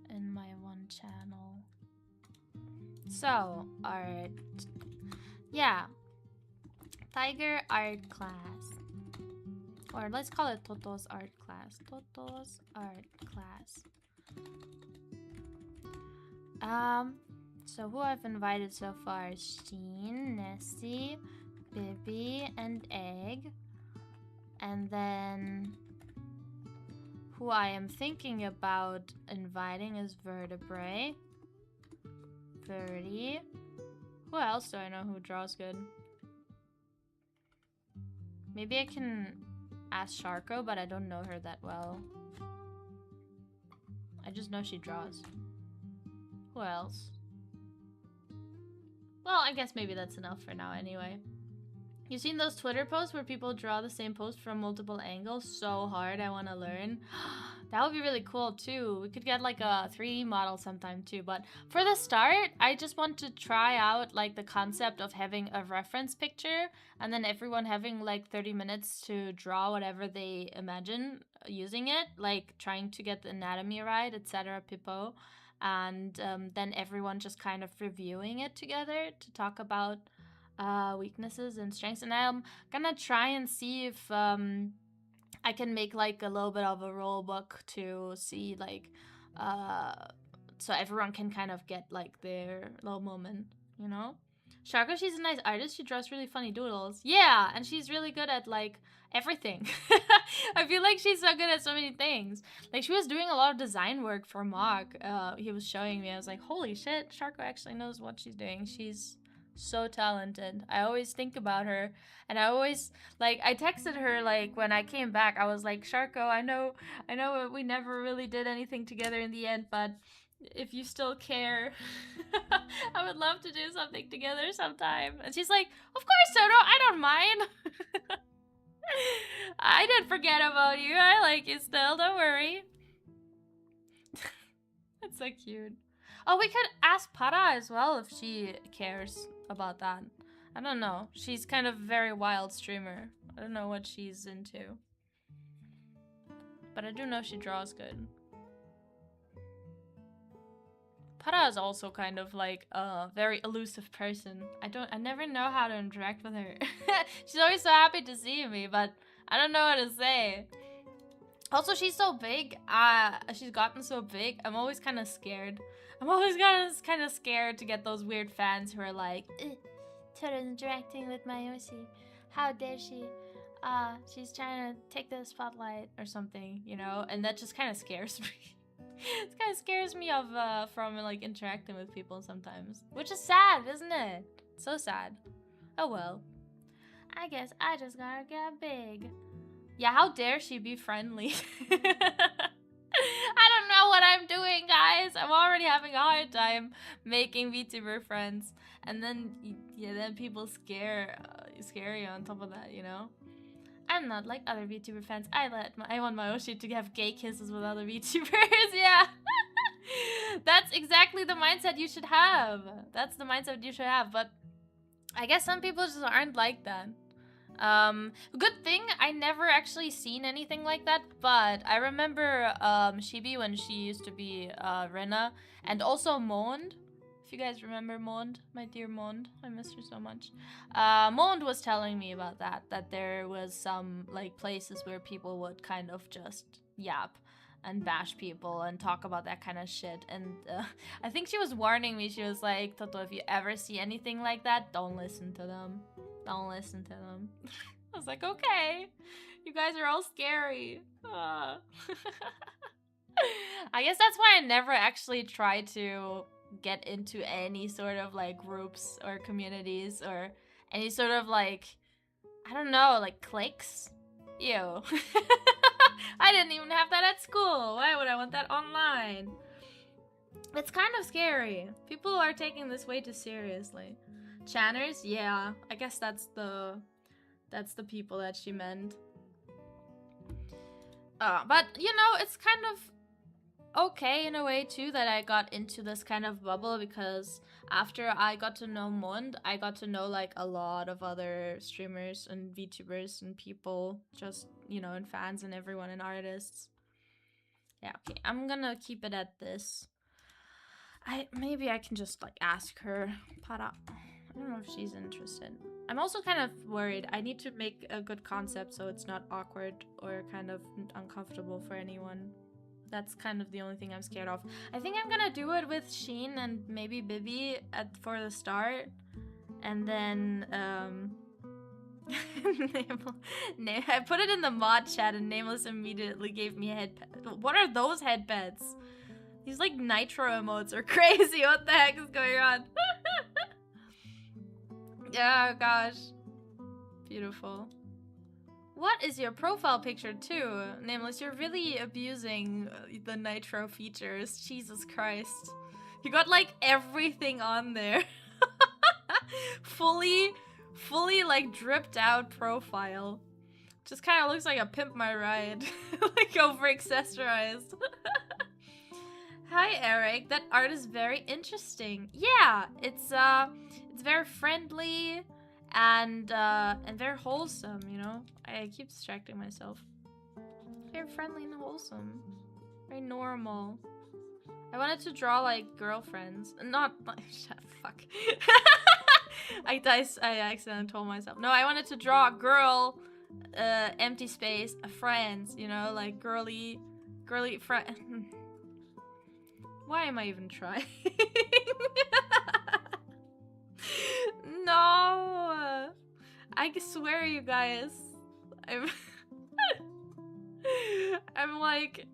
in my one channel. So, art. Yeah. Tiger art class. Or let's call it Toto's art class. Toto's art class. So who I've invited so far is Sheen, Nessie, Bibi, and Egg. And then who I am thinking about inviting is Vertebrae. Verdi. Who else do I know who draws good? Maybe I can ask Sharko, but I don't know her that well. I just know she draws. Who else? Well, I guess maybe that's enough for now anyway. You seen those Twitter posts where people draw the same post from multiple angles? So hard, I want to learn. That would be really cool too. We could get like a 3D model sometime too. But for the start, I just want to try out like the concept of having a reference picture and then everyone having like 30 minutes to draw whatever they imagine using it, like trying to get the anatomy right, etc. Pippo. And then everyone just kind of reviewing it together to talk about weaknesses and strengths. And I'm gonna try and see if I can make like a little bit of a rule book to see like so everyone can kind of get like their little moment, you know? Sharko, she's a nice artist. She draws really funny doodles. Yeah, and she's really good at like everything. I feel like she's so good at so many things. Like she was doing a lot of design work for Mark. He was showing me. I was like, holy shit, Sharko actually knows what she's doing. She's so talented. I always think about her, and I always like I texted her like when I came back. I was like, Sharko, I know we never really did anything together in the end, but if you still care, I would love to do something together sometime. And she's like, of course, Soto, I don't mind. I didn't forget about you. I like you still, don't worry. That's so cute. Oh, we could ask Para as well if she cares about that. I don't know. She's kind of a very wild streamer. I don't know what she's into. But I do know she draws good. Para is also kind of like a very elusive person. I never know how to interact with her. She's always so happy to see me, but I don't know what to say. Also, she's so big. She's gotten so big. I'm always kind of scared. I'm always kind of scared to get those weird fans who are like, Toto's interacting with my Yoshi. How dare she? She's trying to take the spotlight or something, you know? And that just kind of scares me. It kind of scares me of from like interacting with people sometimes, which is sad, isn't it? So sad. Oh well. I guess I just gotta get big. Yeah, how dare she be friendly? I don't know what I'm doing, guys. I'm already having a hard time making VTuber friends, and then then people scare you on top of that, you know. I'm not like other VTuber fans. I want my Oshi to have gay kisses with other VTubers. Yeah. That's exactly the mindset you should have. That's the mindset you should have. But I guess some people just aren't like that. Good thing I never actually seen anything like that. But I remember Shibi when she used to be Rena, and also Mond. You guys remember Mond, my dear Mond, I miss her so much. Mond was telling me about that there was some like places where people would kind of just yap and bash people and talk about that kind of shit. And I think she was warning me. She was like, Toto, if you ever see anything like that, don't listen to them. Don't listen to them. I was like, okay, you guys are all scary. I guess that's why I never actually tried to get into any sort of like groups or communities or any sort of like, I don't know, like cliques. Ew. I didn't even have that at school. Why would I want that online? It's kind of scary. People are taking this way too seriously. Channers, yeah, I guess that's the people that she meant. But you know, it's kind of okay in a way too that I got into this kind of bubble, because after I got to know Mond, I got to know like a lot of other streamers and VTubers and people, just, you know, and fans and everyone and artists. Yeah, okay, I'm gonna keep it at this. Maybe I can just like ask her. Para. I don't know if she's interested. I'm also kind of worried. I need to make a good concept so it's not awkward or kind of uncomfortable for anyone. That's kind of the only thing I'm scared of. I think I'm gonna do it with Sheen and maybe Bibi for the start. And then, I put it in the mod chat and Nameless immediately gave me a headpad. What are those headbeds? These like nitro emotes are crazy. What the heck is going on? Oh gosh. Beautiful. What is your profile picture too? Nameless, you're really abusing the nitro features. Jesus Christ. You got like everything on there. fully fully like dripped out profile. Just kind of looks like a Pimp My Ride. Like over accessorized. Hi Eric, that art is very interesting. Yeah, it's very friendly and very wholesome, you know? I keep distracting myself. Very friendly and wholesome. Very normal. I wanted to draw like girlfriends. Not shut fuck. I accidentally told myself. No, I wanted to draw a girl, empty space, friends, you know, like girly friend. Why am I even trying? No! I swear, you guys. I'm like...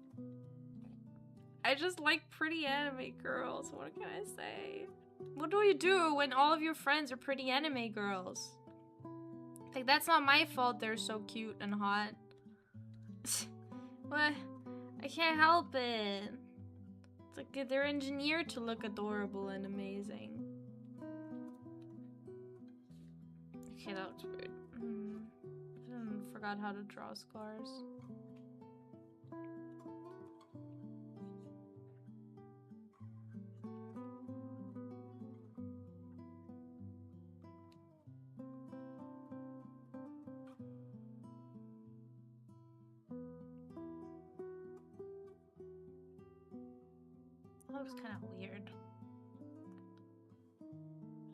I just like pretty anime girls. What can I say? What do you do when all of your friends are pretty anime girls? Like, that's not my fault they're so cute and hot. What? I can't help it. It's like they're engineered to look adorable and amazing. Okay, that looks weird. I forgot how to draw scars. That looks kind of weird.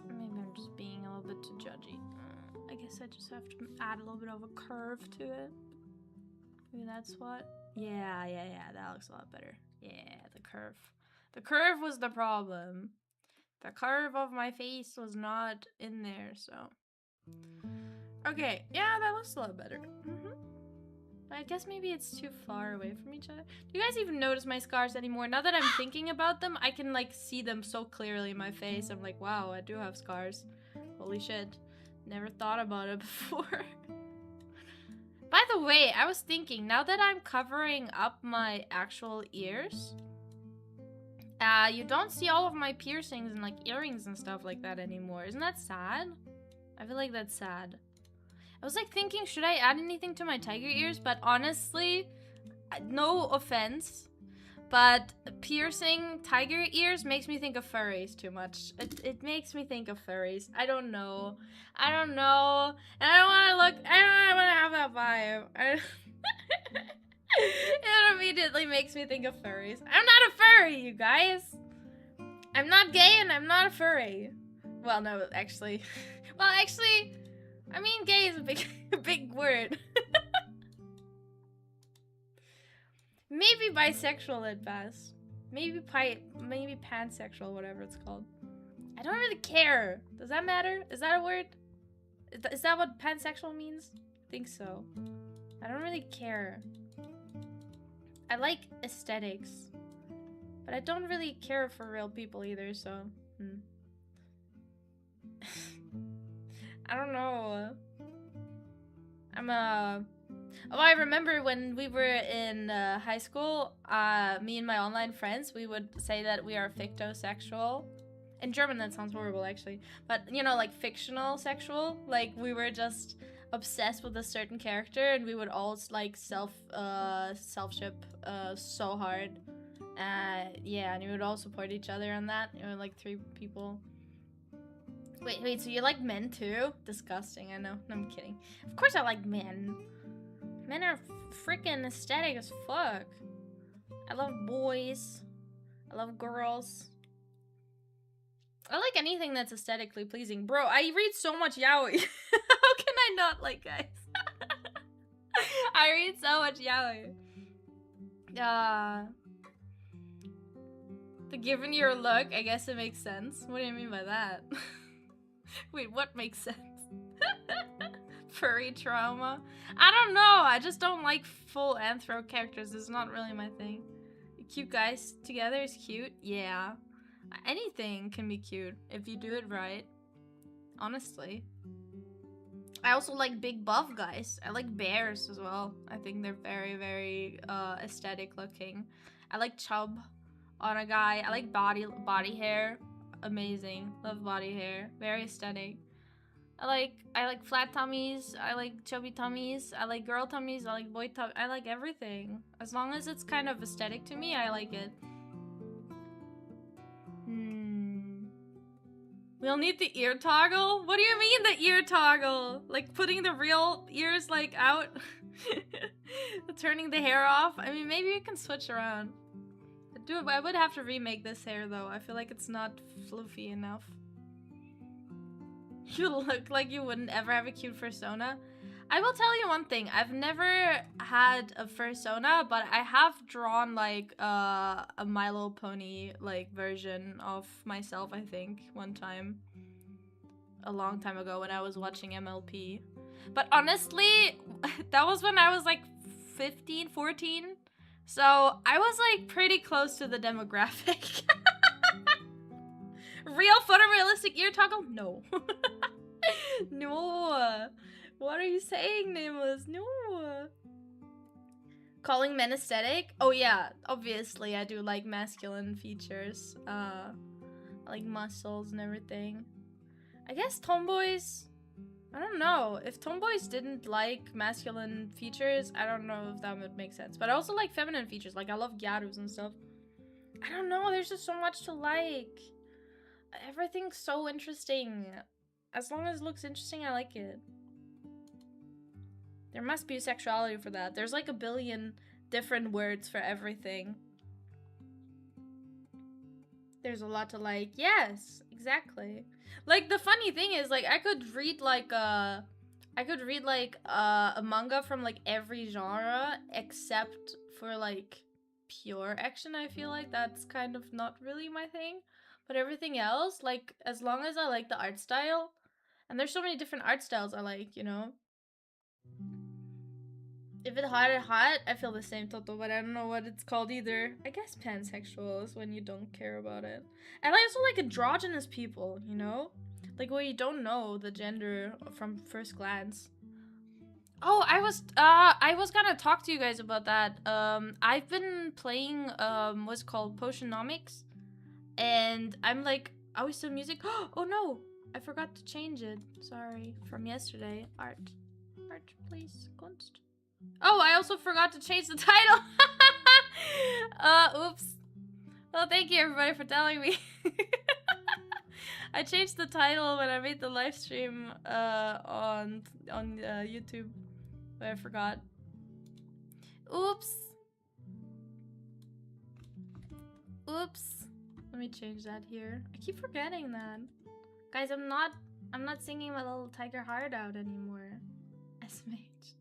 Maybe I'm just being a little bit too judgy. I guess I just have to add a little bit of a curve to it. Maybe that's what? Yeah, that looks a lot better. Yeah, the curve. The curve was the problem. The curve of my face was not in there, so. Okay, yeah, that looks a lot better. I guess maybe it's too far away from each other. Do you guys even notice my scars anymore? Now that I'm thinking about them, I can like see them so clearly in my face. I'm like, wow, I do have scars. Holy shit. Never thought about it before. By the way, I was thinking, now that I'm covering up my actual ears, you don't see all of my piercings and like earrings and stuff like that anymore. Isn't that sad? I feel like that's sad. I was like thinking, should I add anything to my tiger ears? But honestly, no offense, but piercing tiger ears makes me think of furries too much. It makes me think of furries. I don't know. And I don't want to have that vibe. It immediately makes me think of furries. I'm not a furry, you guys. I'm not gay and I'm not a furry. Well, no, actually. Well, actually, I mean, gay is a big word. Maybe bisexual at best. Maybe pansexual, whatever it's called. I don't really care. Does that matter? Is that a word? Is that what pansexual means? I think so. I don't really care. I like aesthetics. But I don't really care for real people either, so... I don't know. Oh, I remember when we were in high school, me and my online friends, we would say that we are fictosexual. In German, that sounds horrible, actually. But, you know, like, fictional sexual. Like, we were just obsessed with a certain character, and we would all, like, self-ship so hard. Yeah, and we would all support each other on that. We were, like, 3 people. Wait, so you like men too? Disgusting, I know. No, I'm kidding. Of course I like men. Men are freaking aesthetic as fuck. I love boys. I love girls. I like anything that's aesthetically pleasing. Bro, I read so much yaoi. How can I not like guys? I read so much yaoi. Given your look, I guess it makes sense. What do you mean by that? Wait, what makes sense? Furry trauma? I don't know. I just don't like full anthro characters. It's not really my thing. Cute guys together is cute. Yeah. Anything can be cute if you do it right. Honestly. I also like big buff guys. I like bears as well. I think they're very, very aesthetic looking. I like chub on a guy. I like body hair. Amazing. Love body hair. Very aesthetic. I like flat tummies, I like chubby tummies, I like girl tummies, I like boy tummies, I like everything. As long as it's kind of aesthetic to me, I like it. We'll need the ear toggle? What do you mean the ear toggle? Like putting the real ears like out? Turning the hair off? I mean, maybe we can switch around. I would have to remake this hair though. I feel like it's not floofy enough. You look like you wouldn't ever have a cute fursona. I will tell you one thing. I've never had a fursona, but I have drawn like a My Little Pony like version of myself, I think, one time. A long time ago when I was watching MLP. But honestly, that was when I was like 15, 14. So I was like pretty close to the demographic. Real photorealistic ear toggle? No. No. What are you saying, Nameless? No. Calling men aesthetic? Oh yeah, obviously I do like masculine features. Like muscles and everything. I guess tomboys... I don't know. If tomboys didn't like masculine features, I don't know if that would make sense. But I also like feminine features. Like, I love gyarus and stuff. I don't know. There's just so much to like. Everything's so interesting. As long as it looks interesting, I like it. There must be a sexuality for that. There's like a billion different words for everything. There's a lot to like. Yes, exactly. Like, the funny thing is, like, I could read like a manga from like every genre except for like pure action. I feel like that's kind of not really my thing. But everything else, like, as long as I like the art style, and there's so many different art styles I like, you know? If it's hot, I feel the same, Toto, but I don't know what it's called either. I guess pansexual is when you don't care about it. And I also like androgynous people, you know? Like, where you don't know the gender from first glance. Oh, I was gonna talk to you guys about that. I've been playing, what's it called, Potionomics. And I'm like, are we still music? Oh no, I forgot to change it. Sorry, from yesterday. Art, please, Kunst. Oh, I also forgot to change the title. Oops. Well, thank you everybody for telling me. I changed the title when I made the live stream on YouTube, but I forgot. Oops. Oops. Let me change that here. I keep forgetting that. Guys, I'm not singing my little tiger heart out anymore. SMH.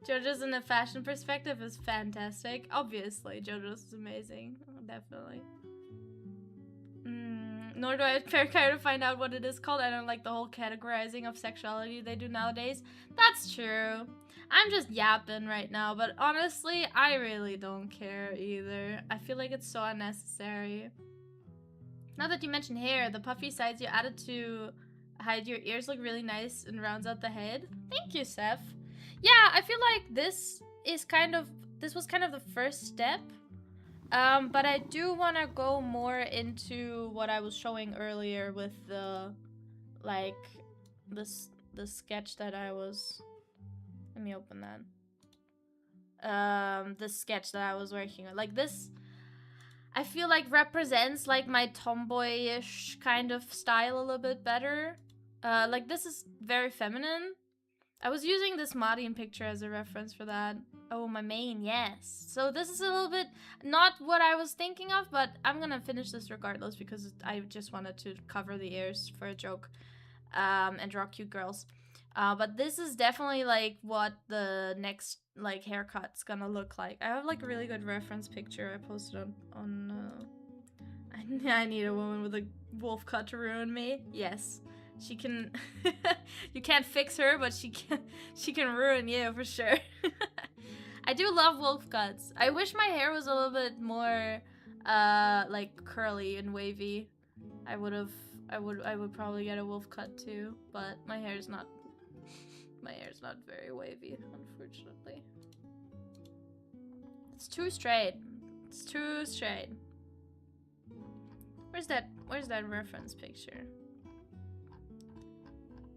JoJo's in a fashion perspective is fantastic. Obviously, JoJo's is amazing. Definitely. Nor do I care to find out what it is called. I don't like the whole categorizing of sexuality they do nowadays. That's true. I'm just yapping right now, but honestly, I really don't care either. I feel like it's so unnecessary. Now that you mention hair, the puffy sides you added to hide your ears look really nice and rounds out the head. Thank you, Seth. Yeah, I feel like this was kind of the first step. But I do want to go more into what I was showing earlier with the, like, the sketch that I was... Let me open that. The sketch that I was working on. Like, this, I feel like represents, like, my tomboyish kind of style a little bit better. Like, this is very feminine. I was using this Marian picture as a reference for that. Oh, my main, yes. So this is a little bit not what I was thinking of, but I'm gonna finish this regardless because I just wanted to cover the ears for a joke and draw cute girls. But this is definitely like what the next like haircut's gonna look like. I have like a really good reference picture I posted on I need a woman with a wolf cut to ruin me. Yes. She can you can't fix her, but she can ruin you for sure. I do love wolf cuts. I wish my hair was a little bit more like curly and wavy. I would probably get a wolf cut too, but my hair's not very wavy, unfortunately. It's too straight. It's too straight. Where's that reference picture?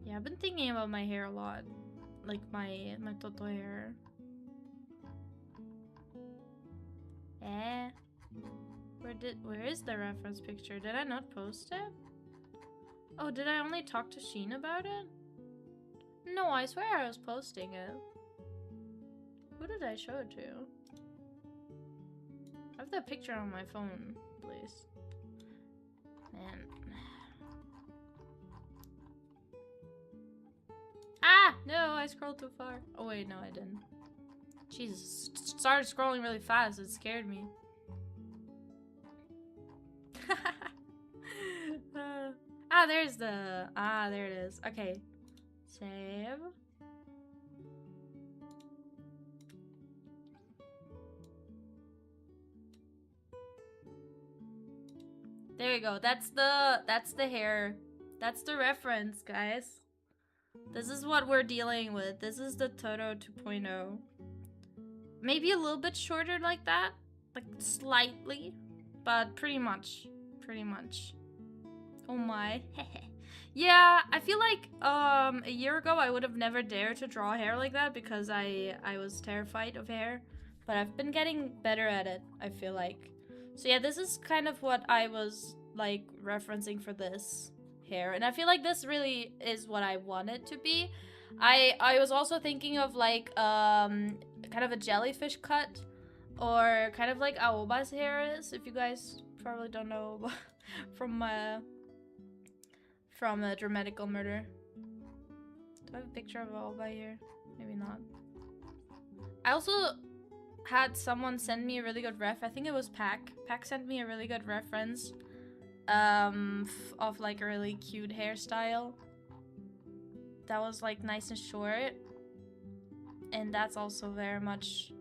Yeah, I've been thinking about my hair a lot. Like my Toto hair. Where is the reference picture? Did I not post it? Oh, did I only talk to Sheen about it? No, I swear I was posting it. Who did I show it to? I have that picture on my phone, please. Man. Ah! No, I scrolled too far. Oh wait, no I didn't. Jesus, started scrolling really fast. It scared me. There's the... there it is. Okay. Save. There you go. That's the hair. That's the reference, guys. This is what we're dealing with. This is the Toto 2.0. Maybe a little bit shorter like that. Like, slightly. But pretty much. Pretty much. Oh my. Yeah, I feel like a year ago I would have never dared to draw hair like that because I was terrified of hair. But I've been getting better at it, I feel like. So yeah, this is kind of what I was like referencing for this hair. And I feel like this really is what I want it to be. I was also thinking of like kind of a jellyfish cut, or kind of like Aoba's hair is, if you guys probably don't know from Dramatical Murder. Do I have a picture of Aoba here? Maybe not. I also had someone send me a really good ref. I think it was Pack. Pack sent me a really good reference of like a really cute hairstyle that was like nice and short, and that's also very much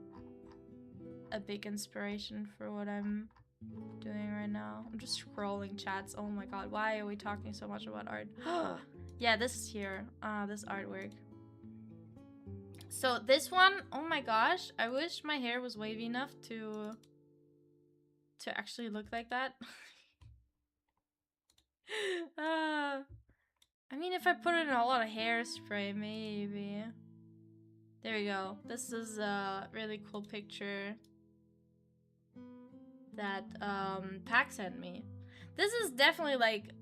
a big inspiration for what I'm doing right now. I'm just scrolling chats. Oh my god, why are we talking so much about art? Yeah, this is here. This artwork. So this one, oh my gosh, I wish my hair was wavy enough to actually look like that. I mean, if I put in a lot of hairspray, maybe. There we go. This is a really cool picture that Pack sent me. This is definitely like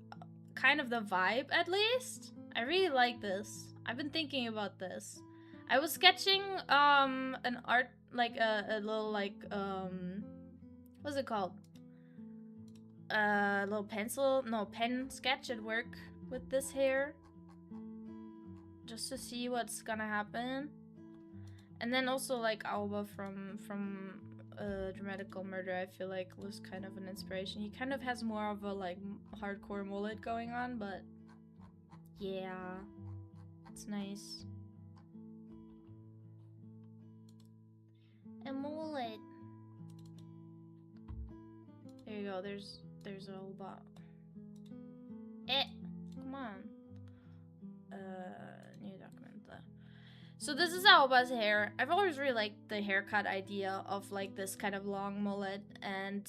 kind of the vibe, at least. I really like this. I've been thinking about this. I was sketching an art, like a little like what's it called? Little pen sketch at work with this hair, just to see what's gonna happen. And then also like Aoba from Dramatical Murder, I feel like was kind of an inspiration. He kind of has more of a like hardcore mullet going on, but yeah, it's nice. A mullet. There you go. There's Aoba. Come on. New document. So this is Aoba's hair. I've always really liked the haircut idea of like this kind of long mullet, and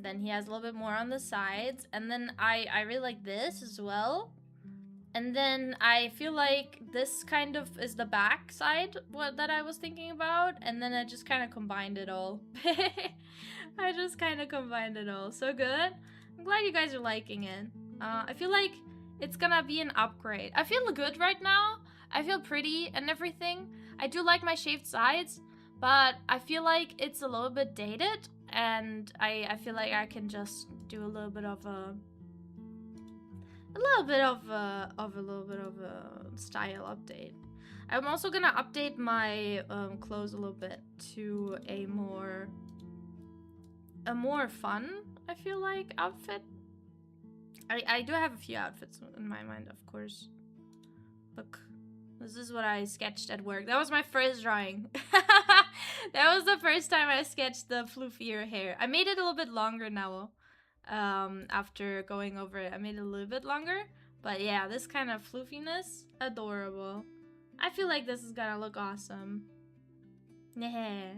then he has a little bit more on the sides, and then I really like this as well. And then I feel like this kind of is the back side that I was thinking about, and then I just kind of combined it all. I just kind of combined it all. So good. I'm glad you guys are liking it. I feel like it's gonna be an upgrade. I feel good right now. I feel pretty and everything. I do like my shaved sides, but I feel like it's a little bit dated, and I feel like I can just do a little bit of a style update. I'm also gonna update my clothes a little bit to a more fun, I feel like, outfit. I do have a few outfits in my mind, of course. Look, this is what I sketched at work. That was my first drawing. That was the first time I sketched the floofier hair. I made it a little bit longer now. After going over it, I made it a little bit longer. But yeah, this kind of floofiness, adorable. I feel like this is gonna look awesome. Yeah.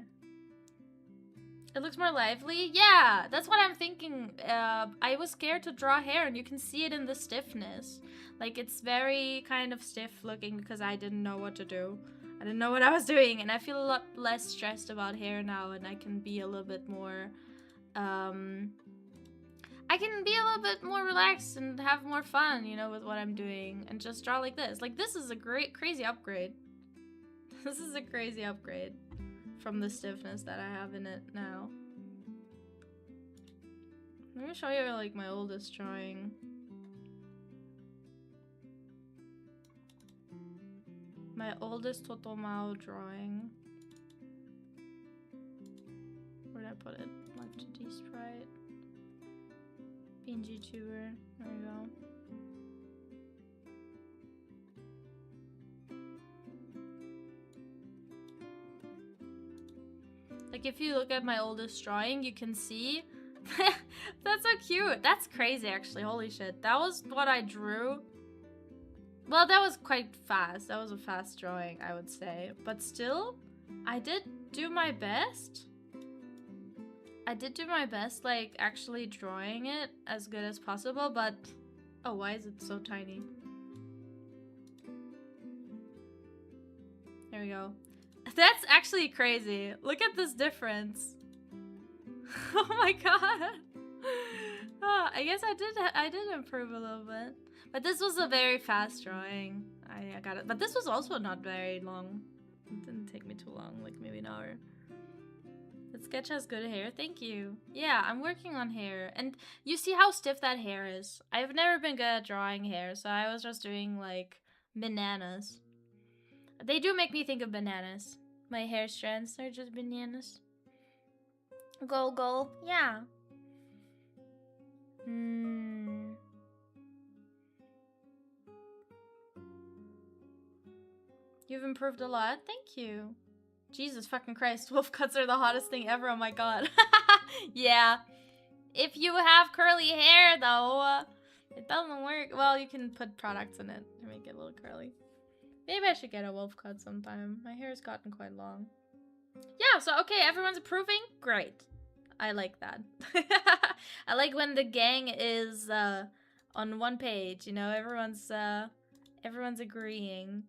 It looks more lively? Yeah, that's what I'm thinking. I was scared to draw hair, and you can see it in the stiffness. Like, it's very kind of stiff looking because I didn't know what to do. I didn't know what I was doing, and I feel a lot less stressed about hair now, and I can be a little bit more, I can be a little bit more relaxed and have more fun, you know, with what I'm doing, and just draw like this. Like, this is a crazy upgrade. This is a crazy upgrade from the stiffness that I have in it now. Let me show you, like, my oldest drawing. My oldest Totomao drawing. Where did I put it? Left to D-Sprite. PNG Tuber. There we go. Like, if you look at my oldest drawing, you can see. That's so cute. That's crazy, actually. Holy shit. That was what I drew. Well, that was quite fast. That was a fast drawing, I would say. But still, I did do my best. I did do my best, like, actually drawing it as good as possible, but... Oh, why is it so tiny? There we go. That's actually crazy. Look at this difference. Oh my god. Oh, I guess I did improve a little bit. But this was a very fast drawing. I got it. But this was also not very long. It didn't take me too long, like maybe an hour. The sketch has good hair. Thank you. Yeah, I'm working on hair. And you see how stiff that hair is. I've never been good at drawing hair, so I was just doing like bananas. They do make me think of bananas. My hair strands are just bananas. Go. Yeah. You've improved a lot. Thank you. Jesus fucking Christ. Wolf cuts are the hottest thing ever. Oh my god. Yeah. If you have curly hair, though, it doesn't work. Well, you can put products in it to make it a little curly. Maybe I should get a wolf cut sometime. My hair's gotten quite long. Yeah, so okay, everyone's approving? Great. I like that. I like when the gang is on one page, you know, everyone's agreeing.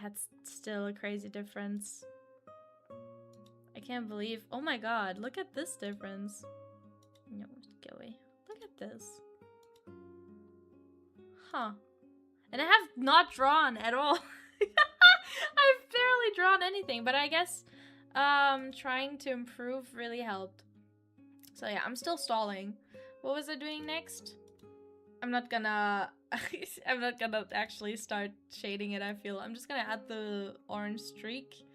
That's still a crazy difference. I can't believe, oh my god, look at this difference. No, get away. Look at this. Huh. And I have not drawn at all. I've barely drawn anything, but I guess trying to improve really helped. So yeah, I'm still stalling. What was I doing next? I'm not gonna actually start shading it, I feel. I'm just gonna add the orange streak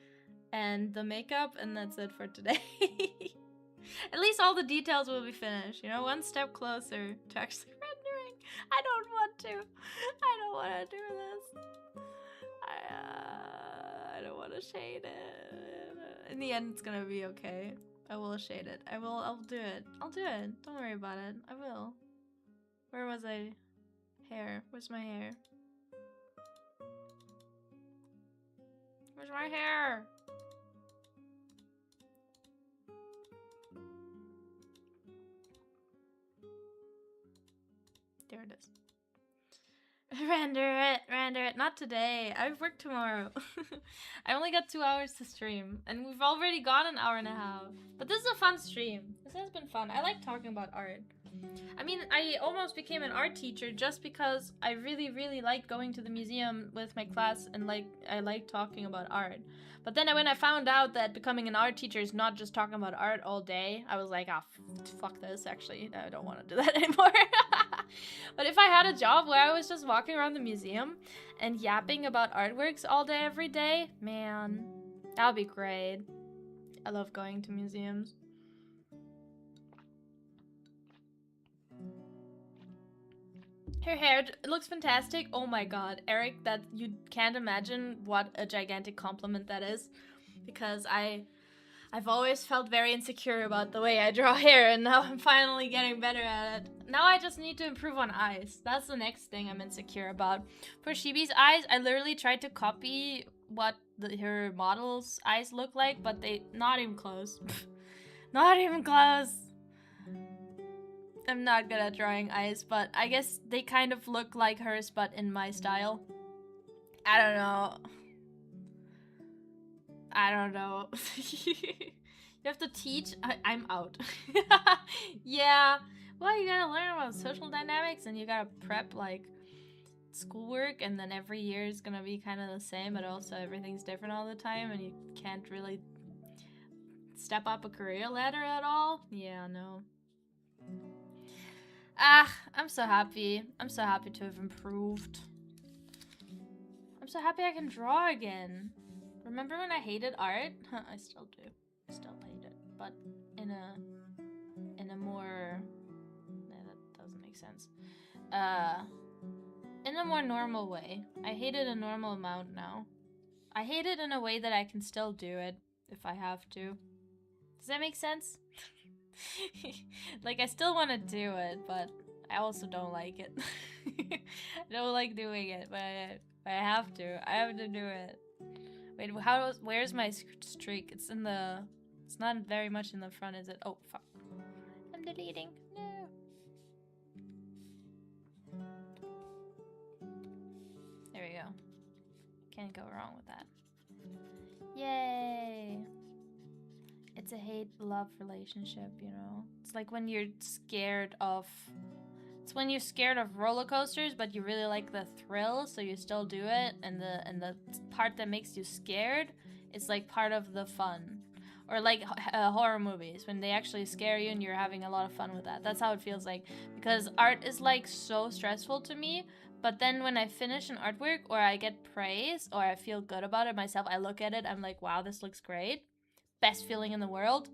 and the makeup, and that's it for today. At least all the details will be finished, you know, one step closer to actually rendering. I don't want to do this. I don't want to shade it. In the end, it's gonna be okay. I will shade it. I'll do it. I'll do it. Don't worry about it. I will. Where was I? Hair. Where's my hair? Where's my hair? There it is. Render it. Not today. I work tomorrow. I only got 2 hours to stream, and we've already gone an hour and a half. But this is a fun stream. This has been fun. I like talking about art. I mean, I almost became an art teacher just because I really, really liked going to the museum with my class, and I like talking about art. But then when I found out that becoming an art teacher is not just talking about art all day, I was like, ah, fuck this, actually. I don't want to do that anymore. But if I had a job where I was just walking around the museum and yapping about artworks all day, every day, man, that would be great. I love going to museums. Her hair looks fantastic. Oh my god, Eric, that you can't imagine what a gigantic compliment that is. Because I've always felt very insecure about the way I draw hair, and now I'm finally getting better at it. Now I just need to improve on eyes. That's the next thing I'm insecure about. For Shibi's eyes, I literally tried to copy what her model's eyes look like, but they not even close. Not even close. I'm not good at drawing eyes, but I guess they kind of look like hers, but in my style. I don't know. I don't know. You have to teach. I'm out. Yeah. Well, you gotta learn about social dynamics and you gotta prep like schoolwork, and then every year is gonna be kind of the same, but also everything's different all the time, and you can't really step up a career ladder at all. Yeah, no. Ah, I'm so happy. I'm so happy to have improved. I'm so happy I can draw again. Remember when I hated art? I still do. Still hate it, but in a more that doesn't make sense. In a more normal way. I hate it a normal amount now. I hate it in a way that I can still do it if I have to. Does that make sense? Like, I still want to do it, but I also don't like it. I don't like doing it, but I have to. I have to do it. Wait, where's my streak? It's in the... It's not very much in the front, is it? Oh, fuck. I'm deleting. No. There we go. Can't go wrong with that. Yay! It's a hate-love relationship, you know? It's like when you're scared of... It's when you're scared of roller coasters, but you really like the thrill, so you still do it, and the part that makes you scared is like part of the fun. Or like horror movies, when they actually scare you and you're having a lot of fun with that. That's how it feels like. Because art is like so stressful to me, but then when I finish an artwork or I get praise or I feel good about it myself, I look at it, I'm like, wow, this looks great. Best feeling in the world.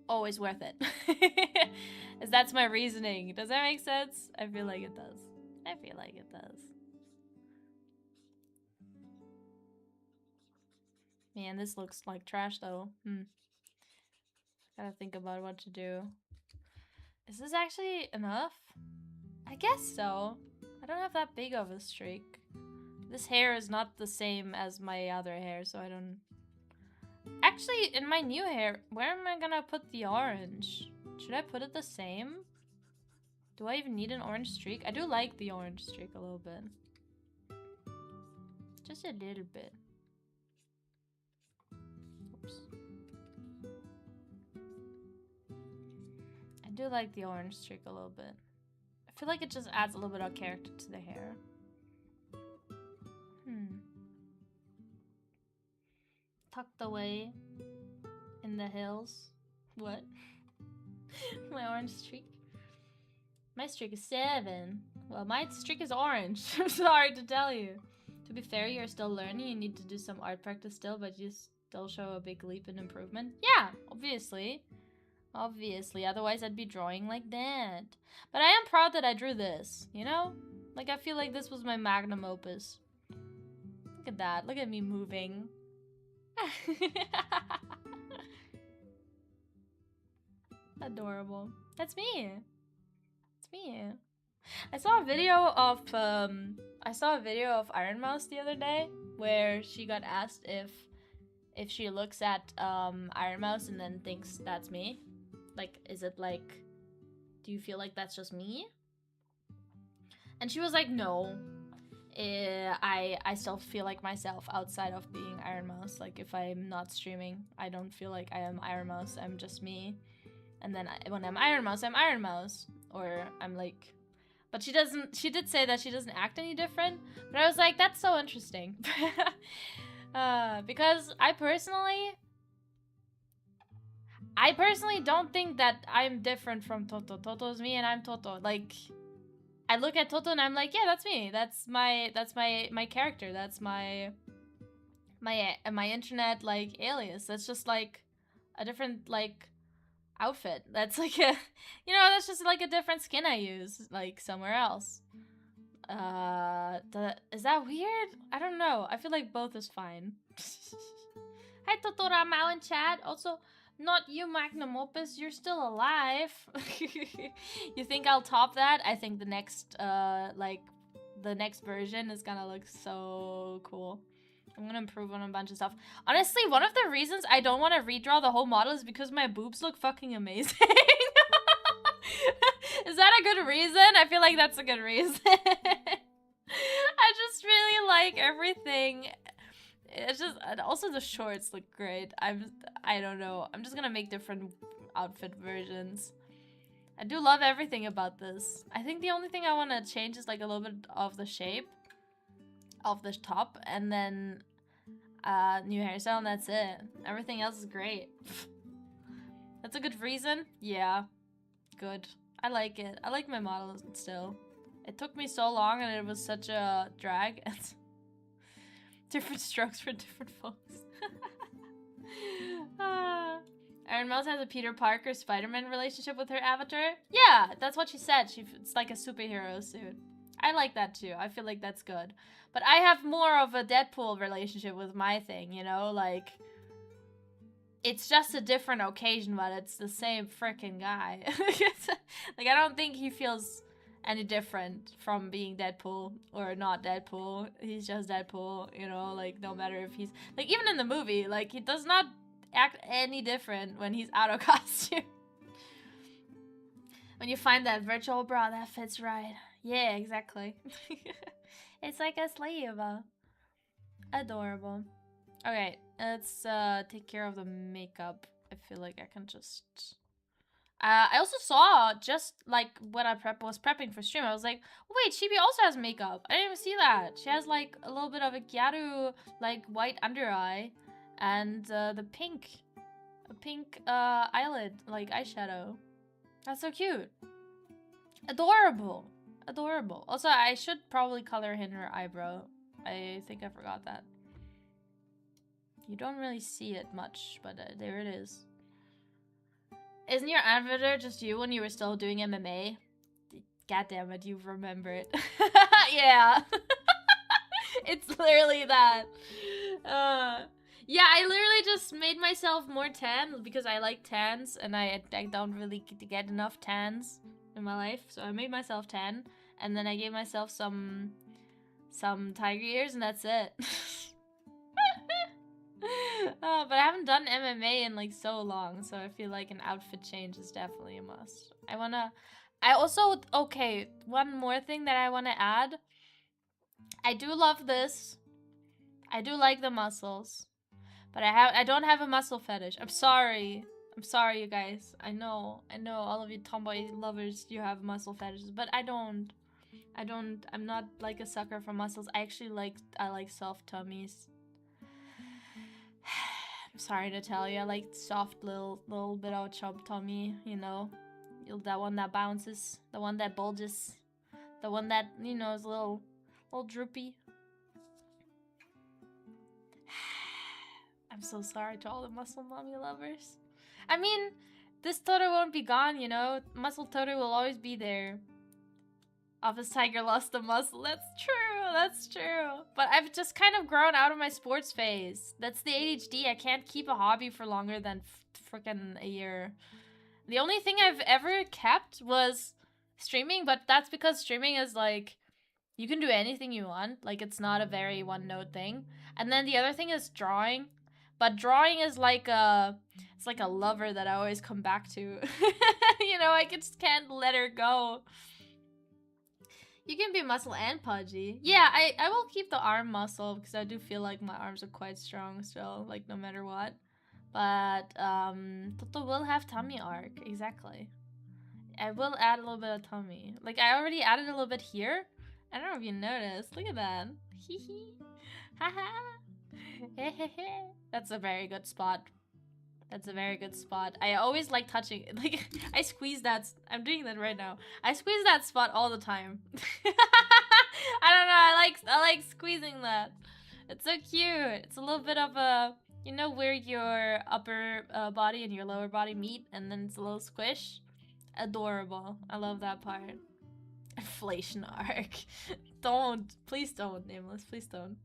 Always worth it. As that's my reasoning. Does that make sense? I feel like it does. I feel like it does. Man, this looks like trash though. Gotta think about what to do. Is this actually enough? I guess so. I don't have that big of a streak. This hair is not the same as my other hair, so I don't... Actually, in my new hair, where am I gonna put the orange? Should I put it the same? Do I even need an orange streak? I do like the orange streak a little bit. Just a little bit. Oops. I do like the orange streak a little bit. I feel like it just adds a little bit of character to the hair. Tucked away in the hills. What? My orange streak? My streak is 7. Well, my streak is orange. I'm sorry to tell you. To be fair, you're still learning. You need to do some art practice still, but you still show a big leap in improvement. Yeah, obviously. Obviously, otherwise I'd be drawing like that. But I am proud that I drew this, you know? Like, I feel like this was my magnum opus. Look at that. Look at me moving. Adorable. That's me. It's me. I saw a video of Iron Mouse the other day where she got asked if she looks at Iron Mouse and then thinks that's me. Like, is it like, do you feel like that's just me? And she was like, no. I still feel like myself outside of being Iron Mouse. Like, if I'm not streaming, I don't feel like I am Iron Mouse. I'm just me. And then when I'm Iron Mouse, I'm Iron Mouse. Or I'm like... But she did say that she doesn't act any different. But I was like, that's so interesting. Because I personally don't think that I'm different from Toto. Toto's me and I'm Toto. Like, I look at Toto and I'm like, yeah, that's me. That's my character. That's my internet like alias. That's just like a different like outfit. That's like a, you know, that's just like a different skin I use like somewhere else. Is that weird? I don't know. I feel like both is fine. Hi Toto Ramao in chat. Also, not you Magnum Opus, you're still alive. You think I'll top that? I think the next version is gonna look so cool. I'm gonna improve on a bunch of stuff. Honestly, one of the reasons I don't want to redraw the whole model is because my boobs look fucking amazing. Is that a good reason? I feel like that's a good reason. I just really like everything. It's just, and also the shorts look great. I don't know. I'm just gonna make different outfit versions. I do love everything about this. I think the only thing I want to change is like a little bit of the shape of the top, and then new hairstyle, and that's it. Everything else is great. That's a good reason? Yeah. Good. I like it. I like my model still. It took me so long and it was such a drag. Different strokes for different folks. Iron Mouse has a Peter Parker Spider-Man relationship with her avatar. Yeah, that's what she said. It's like a superhero suit. I like that too. I feel like that's good. But I have more of a Deadpool relationship with my thing, you know? Like, it's just a different occasion, but it's the same freaking guy. Like, I don't think he feels any different from being Deadpool or not Deadpool. He's just Deadpool, you know? Like, no matter if he's... Like, even in the movie, like, he does not act any different when he's out of costume. When you find that virtual bra that fits right. Yeah, exactly. It's like a sleeve. Adorable. Okay, let's take care of the makeup. I feel like I can just... I also saw, just like when I was prepping for stream, I was like, wait, Chibi also has makeup. I didn't even see that. She has like a little bit of a Gyaru, like white under eye, and the pink eyelid, like eyeshadow. That's so cute. Adorable. Adorable. Also, I should probably color in her eyebrow. I think I forgot that. You don't really see it much, but there it is. Isn't your avatar just you when you were still doing MMA? God damn it, you remember it. Yeah. It's literally that. Yeah, I literally just made myself more tan because I like tans and I don't really get enough tans in my life. So I made myself tan and then I gave myself some tiger ears and that's it. But I haven't done MMA in like so long, so I feel like an outfit change is definitely a must. Okay, one more thing that I want to add. I do love this. I do like the muscles. But I don't have a muscle fetish. I'm sorry. I'm sorry, you guys. I know all of you tomboy lovers, you have muscle fetishes, but I don't. I'm not like a sucker for muscles. I like soft tummies. I'm sorry to tell you, I like soft little bit of chub tummy, you know? That one that bounces, the one that bulges, the one that, you know, is a little droopy. I'm so sorry to all the muscle mommy lovers. I mean, this Toto won't be gone, you know? Muscle Toto will always be there. Office Tiger lost the muscle. That's true. But I've just kind of grown out of my sports phase. That's the ADHD. I can't keep a hobby for longer than freaking a year. The only thing I've ever kept was streaming, but that's because streaming is like, you can do anything you want. Like, it's not a very one-note thing. And then the other thing is drawing. But drawing is like it's like a lover that I always come back to. You know, I just can't let her go. You can be muscle and pudgy. Yeah, I will keep the arm muscle because I do feel like my arms are quite strong still, like no matter what. But Toto will have tummy arc, exactly. I will add a little bit of tummy. Like I already added a little bit here. I don't know if you noticed. Look at that. Hee hee. Haha. That's a very good spot. That's a very good spot. I always like touching it. Like, I squeeze that. I'm doing that right now. I squeeze that spot all the time. I don't know. I like squeezing that. It's so cute. It's a little bit of a, you know, where your upper body and your lower body meet, and then it's a little squish. Adorable. I love that part. Inflation arc. Please don't, Nameless. Please don't.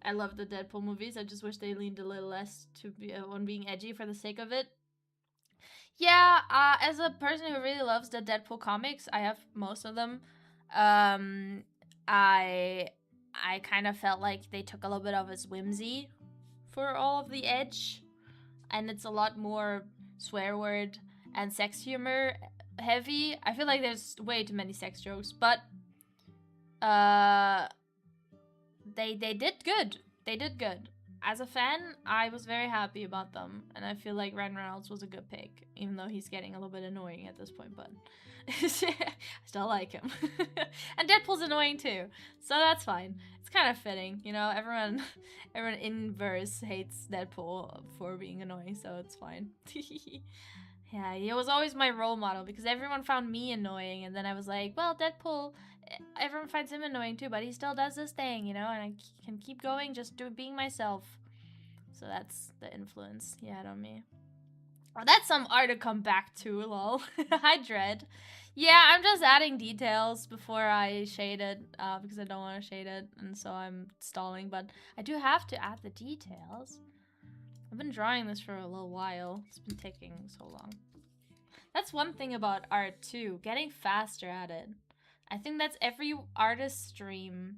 I love the Deadpool movies. I just wish they leaned a little less to be on being edgy for the sake of it. Yeah, as a person who really loves the Deadpool comics, I have most of them. I I kind of felt like they took a little bit of his whimsy for all of the edge, and it's a lot more swear word and sex humor heavy. I feel like there's way too many sex jokes, but they did good. They did good. As a fan, I was very happy about them, and I feel like Ryan Reynolds was a good pick, even though he's getting a little bit annoying at this point, but I still like him. And Deadpool's annoying too, so that's fine. It's kind of fitting, you know, everyone in verse hates Deadpool for being annoying, so it's fine. Yeah, he was always my role model because everyone found me annoying, and then I was like, well, Deadpool, everyone finds him annoying too, but he still does this thing, you know, and I can keep going just being myself. So that's the influence he had on me. Oh, that's some art to come back to, lol. Hi, Dread. Yeah, I'm just adding details before I shade it, because I don't want to shade it, and so I'm stalling, but I do have to add the details. I've been drawing this for a little while. It's been taking so long. That's one thing about art too, getting faster at it. I think that's every artist's dream,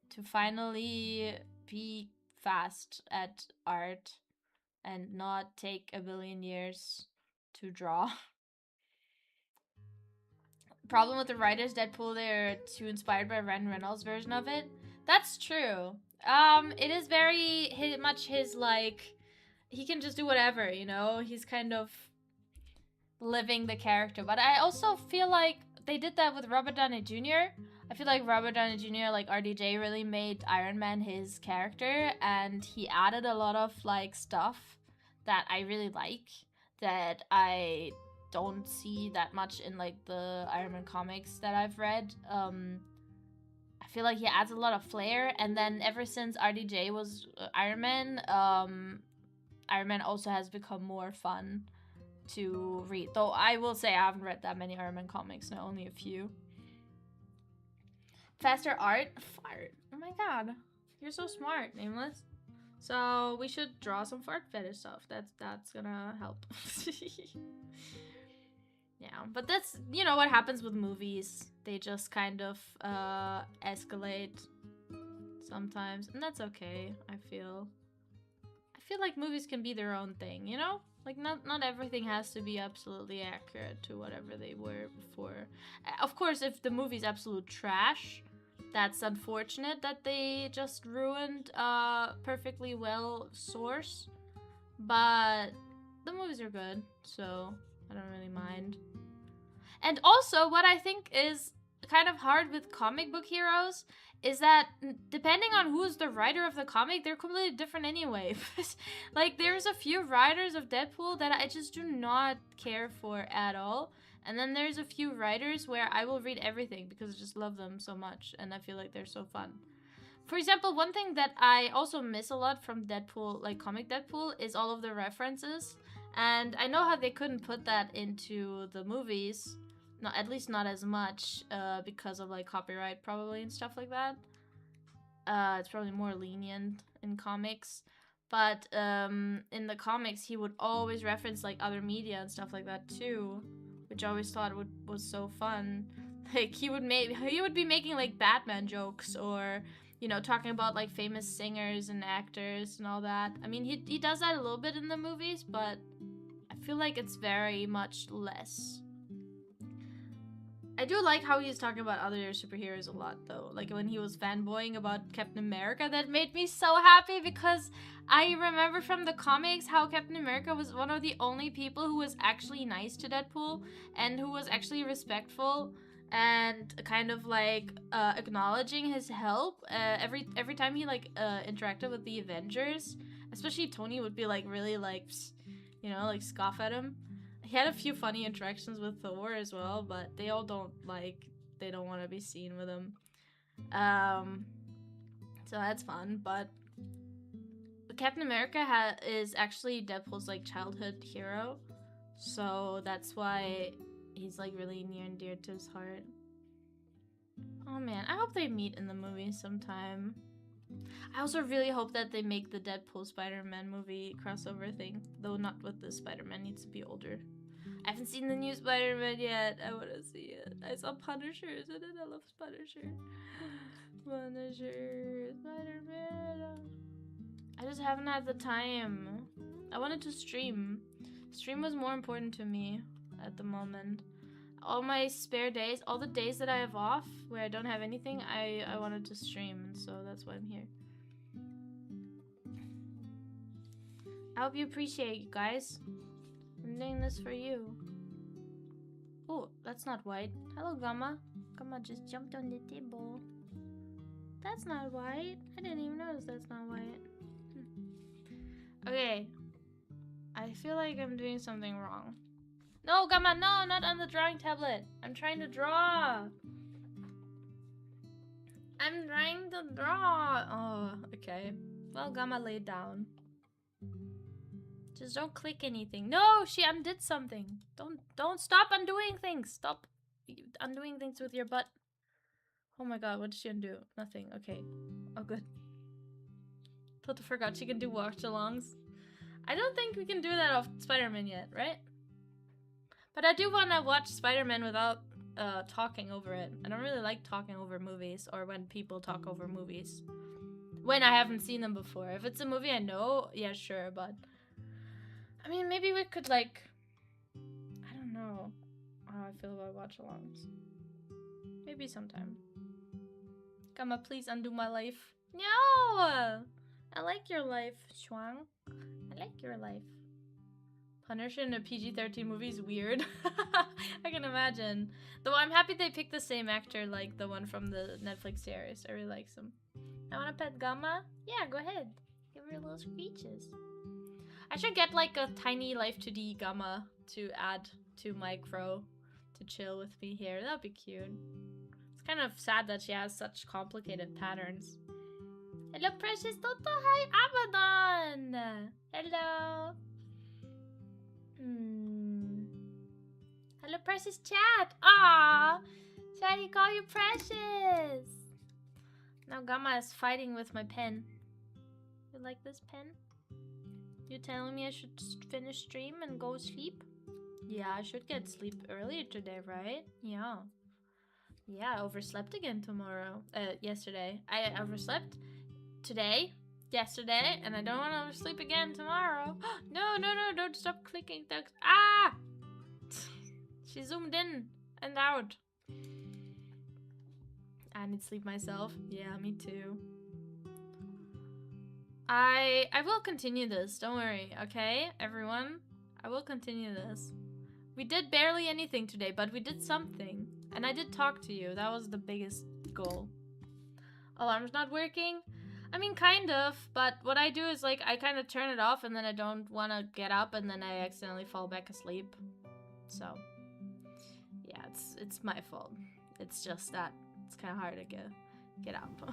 to finally be fast at art and not take a billion years to draw. Problem with the writers, Deadpool, they're too inspired by Ryan Reynolds' version of it. That's true. It is very much his, like, he can just do whatever, you know? He's kind of living the character. But I also feel like they did that with Robert Downey Jr. I feel like Robert Downey Jr., like RDJ, really made Iron Man his character, and he added a lot of, like, stuff that I really like, that I don't see that much in, like, the Iron Man comics that I've read. I feel like he adds a lot of flair, and then ever since RDJ was Iron Man also has become more fun to read. Though I will say I haven't read that many Iron Man comics, no, only a few. Faster art? Fart. Oh my god. You're so smart, Nameless. So we should draw some fart fetish stuff. That's gonna help. Yeah, but that's, you know, what happens with movies. They just kind of escalate sometimes, and that's okay, I feel. I feel like movies can be their own thing, you know? Like, not everything has to be absolutely accurate to whatever they were before. Of course, if the movie's absolute trash, that's unfortunate that they just ruined a perfectly well source. But the movies are good, so I don't really mind. And also, what I think is kind of hard with comic book heroes is that depending on who's the writer of the comic, they're completely different anyway. Like, there's a few writers of Deadpool that I just do not care for at all. And then there's a few writers where I will read everything because I just love them so much and I feel like they're so fun. For example, one thing that I also miss a lot from Deadpool, like comic Deadpool, is all of the references. And I know how they couldn't put that into the movies. Not, at least not as much, because of like copyright probably and stuff like that. It's probably more lenient in comics. But in the comics, he would always reference like other media and stuff like that too, which I always thought was so fun. Like, he would be making like Batman jokes, or, you know, talking about like famous singers and actors and all that. I mean, he does that a little bit in the movies, but I feel like it's very much less. I do like how he's talking about other superheroes a lot, though. Like when he was fanboying about Captain America, that made me so happy because I remember from the comics how Captain America was one of the only people who was actually nice to Deadpool and who was actually respectful and kind of like acknowledging his help every time he like interacted with the Avengers. Especially Tony would be like really like, you know, like scoff at him. He had a few funny interactions with Thor as well, but they all don't want to be seen with him. So that's fun, but Captain America is actually Deadpool's like childhood hero, so that's why he's like really near and dear to his heart. Oh man, I hope they meet in the movie sometime. I also really hope that they make the Deadpool Spider-Man movie crossover thing, though not with the Spider-Man, needs to be older. I haven't seen the new Spider-Man yet. I want to see it. I saw Punisher, and I love Punisher. Punisher, Spider-Man. I just haven't had the time. I wanted to stream. Stream was more important to me at the moment. All my spare days, all the days that I have off where I don't have anything, I wanted to stream, and so that's why I'm here. I hope you appreciate it, guys. I'm doing this for you. Oh, that's not white. Hello, Gamma. Gamma just jumped on the table. That's not white. I didn't even notice that's not white. Okay. I feel like I'm doing something wrong. No, Gamma, no, not on the drawing tablet. I'm trying to draw. I'm trying to draw. Oh, okay. Well, Gamma laid down. Just don't click anything. No, she undid something. Don't stop undoing things. Stop undoing things with your butt. Oh my god, what did she undo? Nothing. Okay. Oh, good. Totally forgot she can do watch-alongs. I don't think we can do that off Spider-Man yet, right? But I do want to watch Spider-Man without talking over it. I don't really like talking over movies or when people talk over movies. When I haven't seen them before. If it's a movie I know, yeah, sure, but... I mean, maybe we could, like... I don't know how I feel about watch-alongs. Maybe sometime. Gamma, please undo my life. No! I like your life, Shuang. I like your life. Punisher in a PG-13 movie is weird. I can imagine. Though I'm happy they picked the same actor like the one from the Netflix series. I really like him. I want to pet Gamma? Yeah, go ahead. Give her little screeches. I should get like a tiny Life 2D Gamma to add to my Crow to chill with me here. That would be cute. It's kind of sad that she has such complicated patterns. Hello, precious Toto. Hi, Abaddon. Hello. Hello, precious chat. Ah, Chatty, call you precious. Now Gamma is fighting with my pen. You like this pen? You telling me I should finish stream and go sleep? Yeah, I should get sleep earlier today, right? Yeah. Yeah, I overslept again yesterday. I overslept today, yesterday, and I don't want to oversleep again tomorrow. No, don't stop clicking thugs. Ah! She zoomed in and out. I need sleep myself. Yeah, me too. I will continue this, don't worry, okay, everyone? I will continue this. We did barely anything today, but we did something. And I did talk to you. That was the biggest goal. Alarm's not working? I mean, kind of, but what I do is, like, I kind of turn it off and then I don't want to get up and then I accidentally fall back asleep. So, yeah, it's my fault. It's just that it's kind of hard to get up.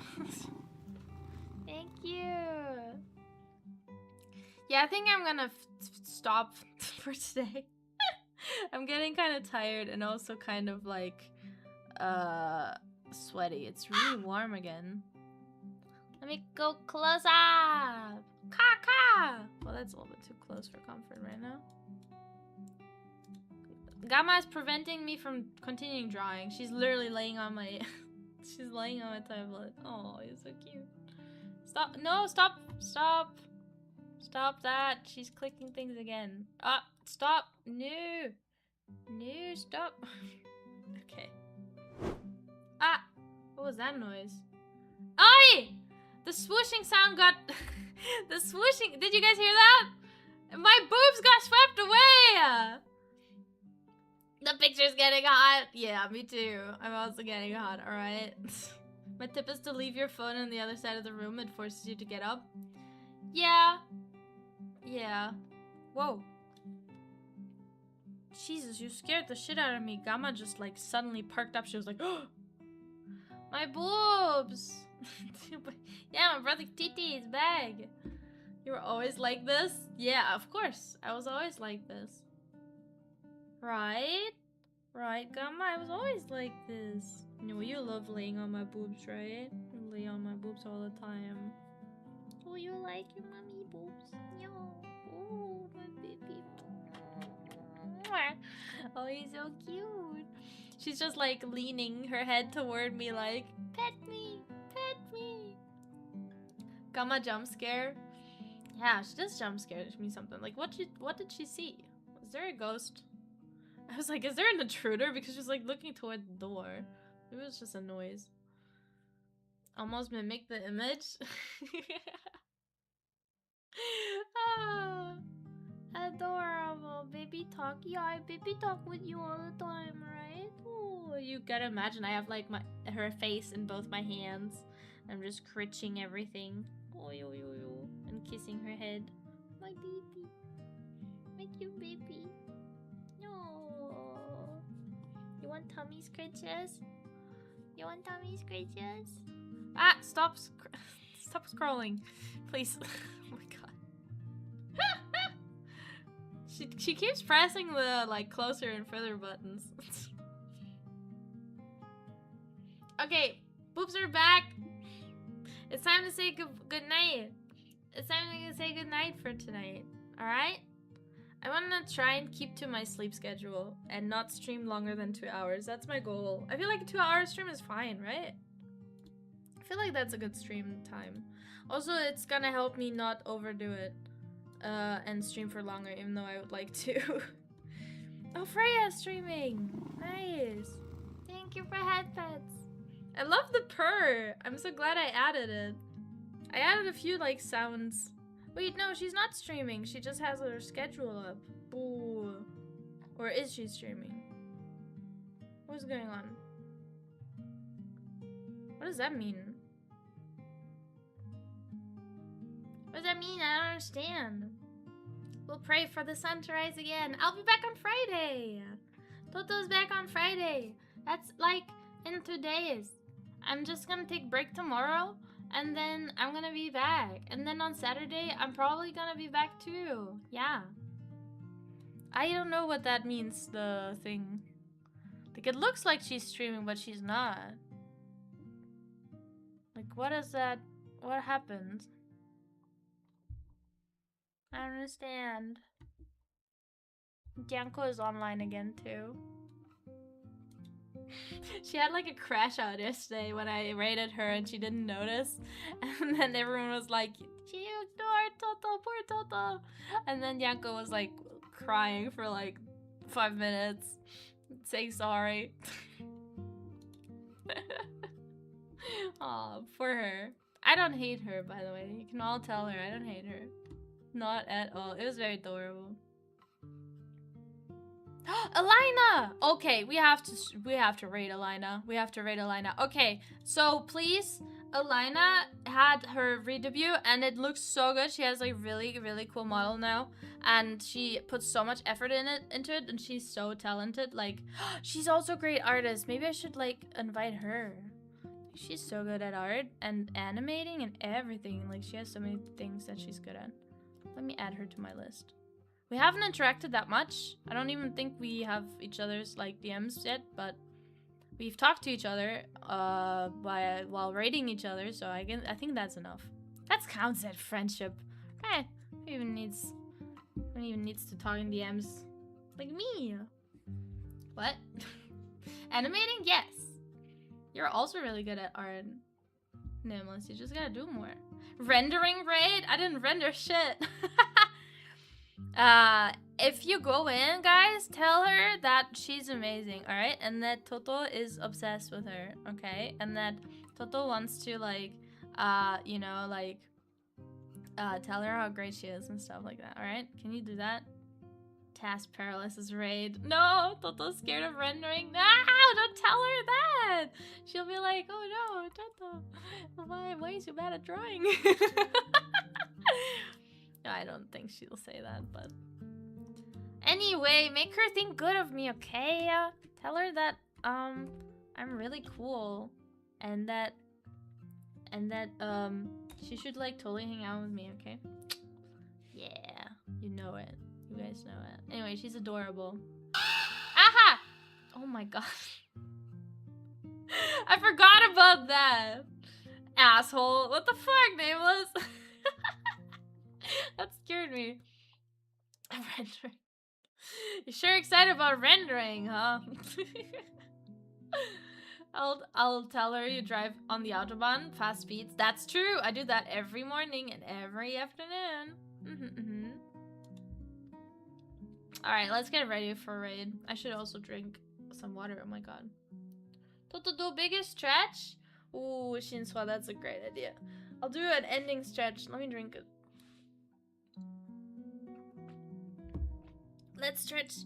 Thank you. Yeah, I think I'm gonna stop for today. I'm getting kind of tired and also kind of like sweaty. It's really warm again. Let me go close up. Kaka. Well, that's a little bit too close for comfort right now. Gamma is preventing me from continuing drawing. She's literally laying on my she's laying on my tablet. Oh, you're so cute. Stop. No, stop. Stop. Stop that. She's clicking things again. Ah, stop. No. No, stop. Okay. Ah, what was that noise? Oi! The swooshing sound got... the swooshing... Did you guys hear that? My boobs got swept away! The picture's getting hot. Yeah, me too. I'm also getting hot, alright? My tip is to leave your phone on the other side of the room. It forces you to get up. Yeah. Yeah. Whoa. Jesus, you scared the shit out of me. Gamma just like suddenly perked up. She was like, oh! My boobs! Yeah, my brother Titi is back. You were always like this? Yeah, of course. I was always like this. Right? Right, Gamma? I was always like this. You know, you love laying on my boobs, right? You lay on my boobs all the time. Oh, you like your mommy boobs? No. Oh, my baby. Oh, he's so cute. She's just like leaning her head toward me like, pet me, at me. Gamma jump scare. Yeah, she just jump scared me something. Like, what did she see? Was there a ghost? I was like, is there an intruder? Because she was like looking toward the door. Maybe it was just a noise. Almost mimic the image. Ah, adorable. Baby talk. Yeah, I baby talk with you all the time, right? Oh, you gotta imagine I have like her face in both my hands. I'm just critching everything. Oh, yo, yo, yo. And kissing her head. My baby. My cute baby. No. You want tummy scratches? You want tummy scratches? Ah, stop scrolling. Please. Oh my god. She keeps pressing the like closer and further buttons. Okay, boobs are back. It's time to say good night. It's time to say good night for tonight. All right? I want to try and keep to my sleep schedule and not stream longer than 2 hours. That's my goal. I feel like a 2-hour stream is fine, right? I feel like that's a good stream time. Also, it's gonna help me not overdo it and stream for longer, even though I would like to. Oh, Freya's streaming. Nice. Thank you for head pets. I love the purr. I'm so glad I added it. I added a few like sounds. Wait, no, she's not streaming. She just has her schedule up. Boo. Or is she streaming? What's going on? What does that mean? What does that mean? I don't understand. We'll pray for the sun to rise again. I'll be back on Friday. Toto's back on Friday. That's like in 2 days. I'm just gonna take a break tomorrow. And then I'm gonna be back. And then on Saturday, I'm probably gonna be back too. Yeah. I don't know what that means, the thing. Like, it looks like she's streaming, but she's not. Like, what is that? What happened? I don't understand. Janko is online again too. She had like a crash out yesterday when I raided her and she didn't notice. And then everyone was like, she ignored Toto, poor Toto. And then Janko was like crying for like 5 minutes, saying sorry. Aw, for her. I don't hate her, by the way. You can all tell her I don't hate her. Not at all. It was very adorable. Alina! Okay, we have to raid Alina. We have to raid Alina. Okay, so please, Alina had her re-debut and it looks so good. She has like really cool model now, and she puts so much effort into it, and she's so talented. Like, she's also a great artist. Maybe I should like invite her. She's so good at art and animating and everything. Like, she has so many things that she's good at. Let me add her to my list. We haven't interacted that much. I don't even think we have each other's like DMs yet, but we've talked to each other while raiding each other, so I think that's enough. That counts as friendship. Eh, who even needs to talk in DMs like me? What? Animating? Yes. You're also really good at art. Nameless, you just gotta do more. Rendering raid? I didn't render shit. If you go in, guys, tell her that she's amazing, alright? And that Toto is obsessed with her, okay? And that Toto wants to, like, you know, like, tell her how great she is and stuff like that, alright? Can you do that? Task paralysis raid. No, Toto's scared of rendering. No, don't tell her that. She'll be like, oh no, Toto, why are you so bad at drawing? No, I don't think she'll say that, but anyway, make her think good of me, okay? Tell her that I'm really cool, and that she should like totally hang out with me, okay? Yeah, you know it. You guys know it. Anyway, she's adorable. Aha! Oh my god. I forgot about that. Asshole. What the fuck, Nameless? That scared me. Rendering. You're sure excited about rendering, huh? I'll tell her you drive on the autobahn, fast speeds. That's true. I do that every morning and every afternoon. All right, let's get ready for raid. I should also drink some water. Oh my god. Toto do biggest stretch. Ooh, Shinswa, that's a great idea. I'll do an ending stretch. Let me drink it. Let's stretch.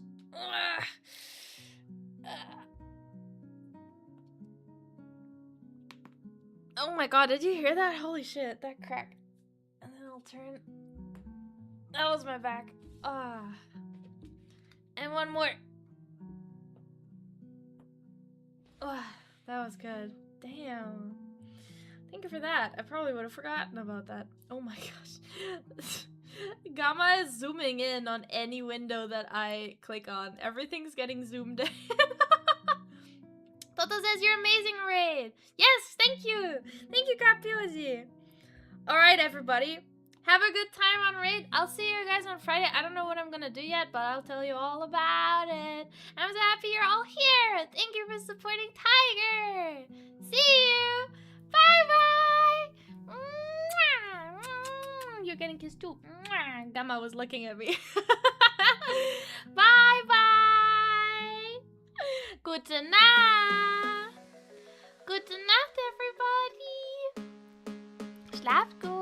Oh my god, did you hear that? Holy shit, that crack. And then I'll turn. That was my back. And one more. That was good. Damn. Thank you for that. I probably would have forgotten about that. Oh my gosh. Gamma is zooming in on any window that I click on. Everything's getting zoomed in. Toto says you're amazing, Raid. Yes, thank you. Thank you, Capiozi. Alright, everybody. Have a good time on Raid. I'll see you guys on Friday. I don't know what I'm gonna do yet, but I'll tell you all about it. And I'm so happy you're all here. Thank you for supporting Tiger. See you. Bye-bye. You're getting kissed too. Gamma was looking at me. Bye-bye. Gute Nacht. Gute Nacht, everybody. Schlaft gut.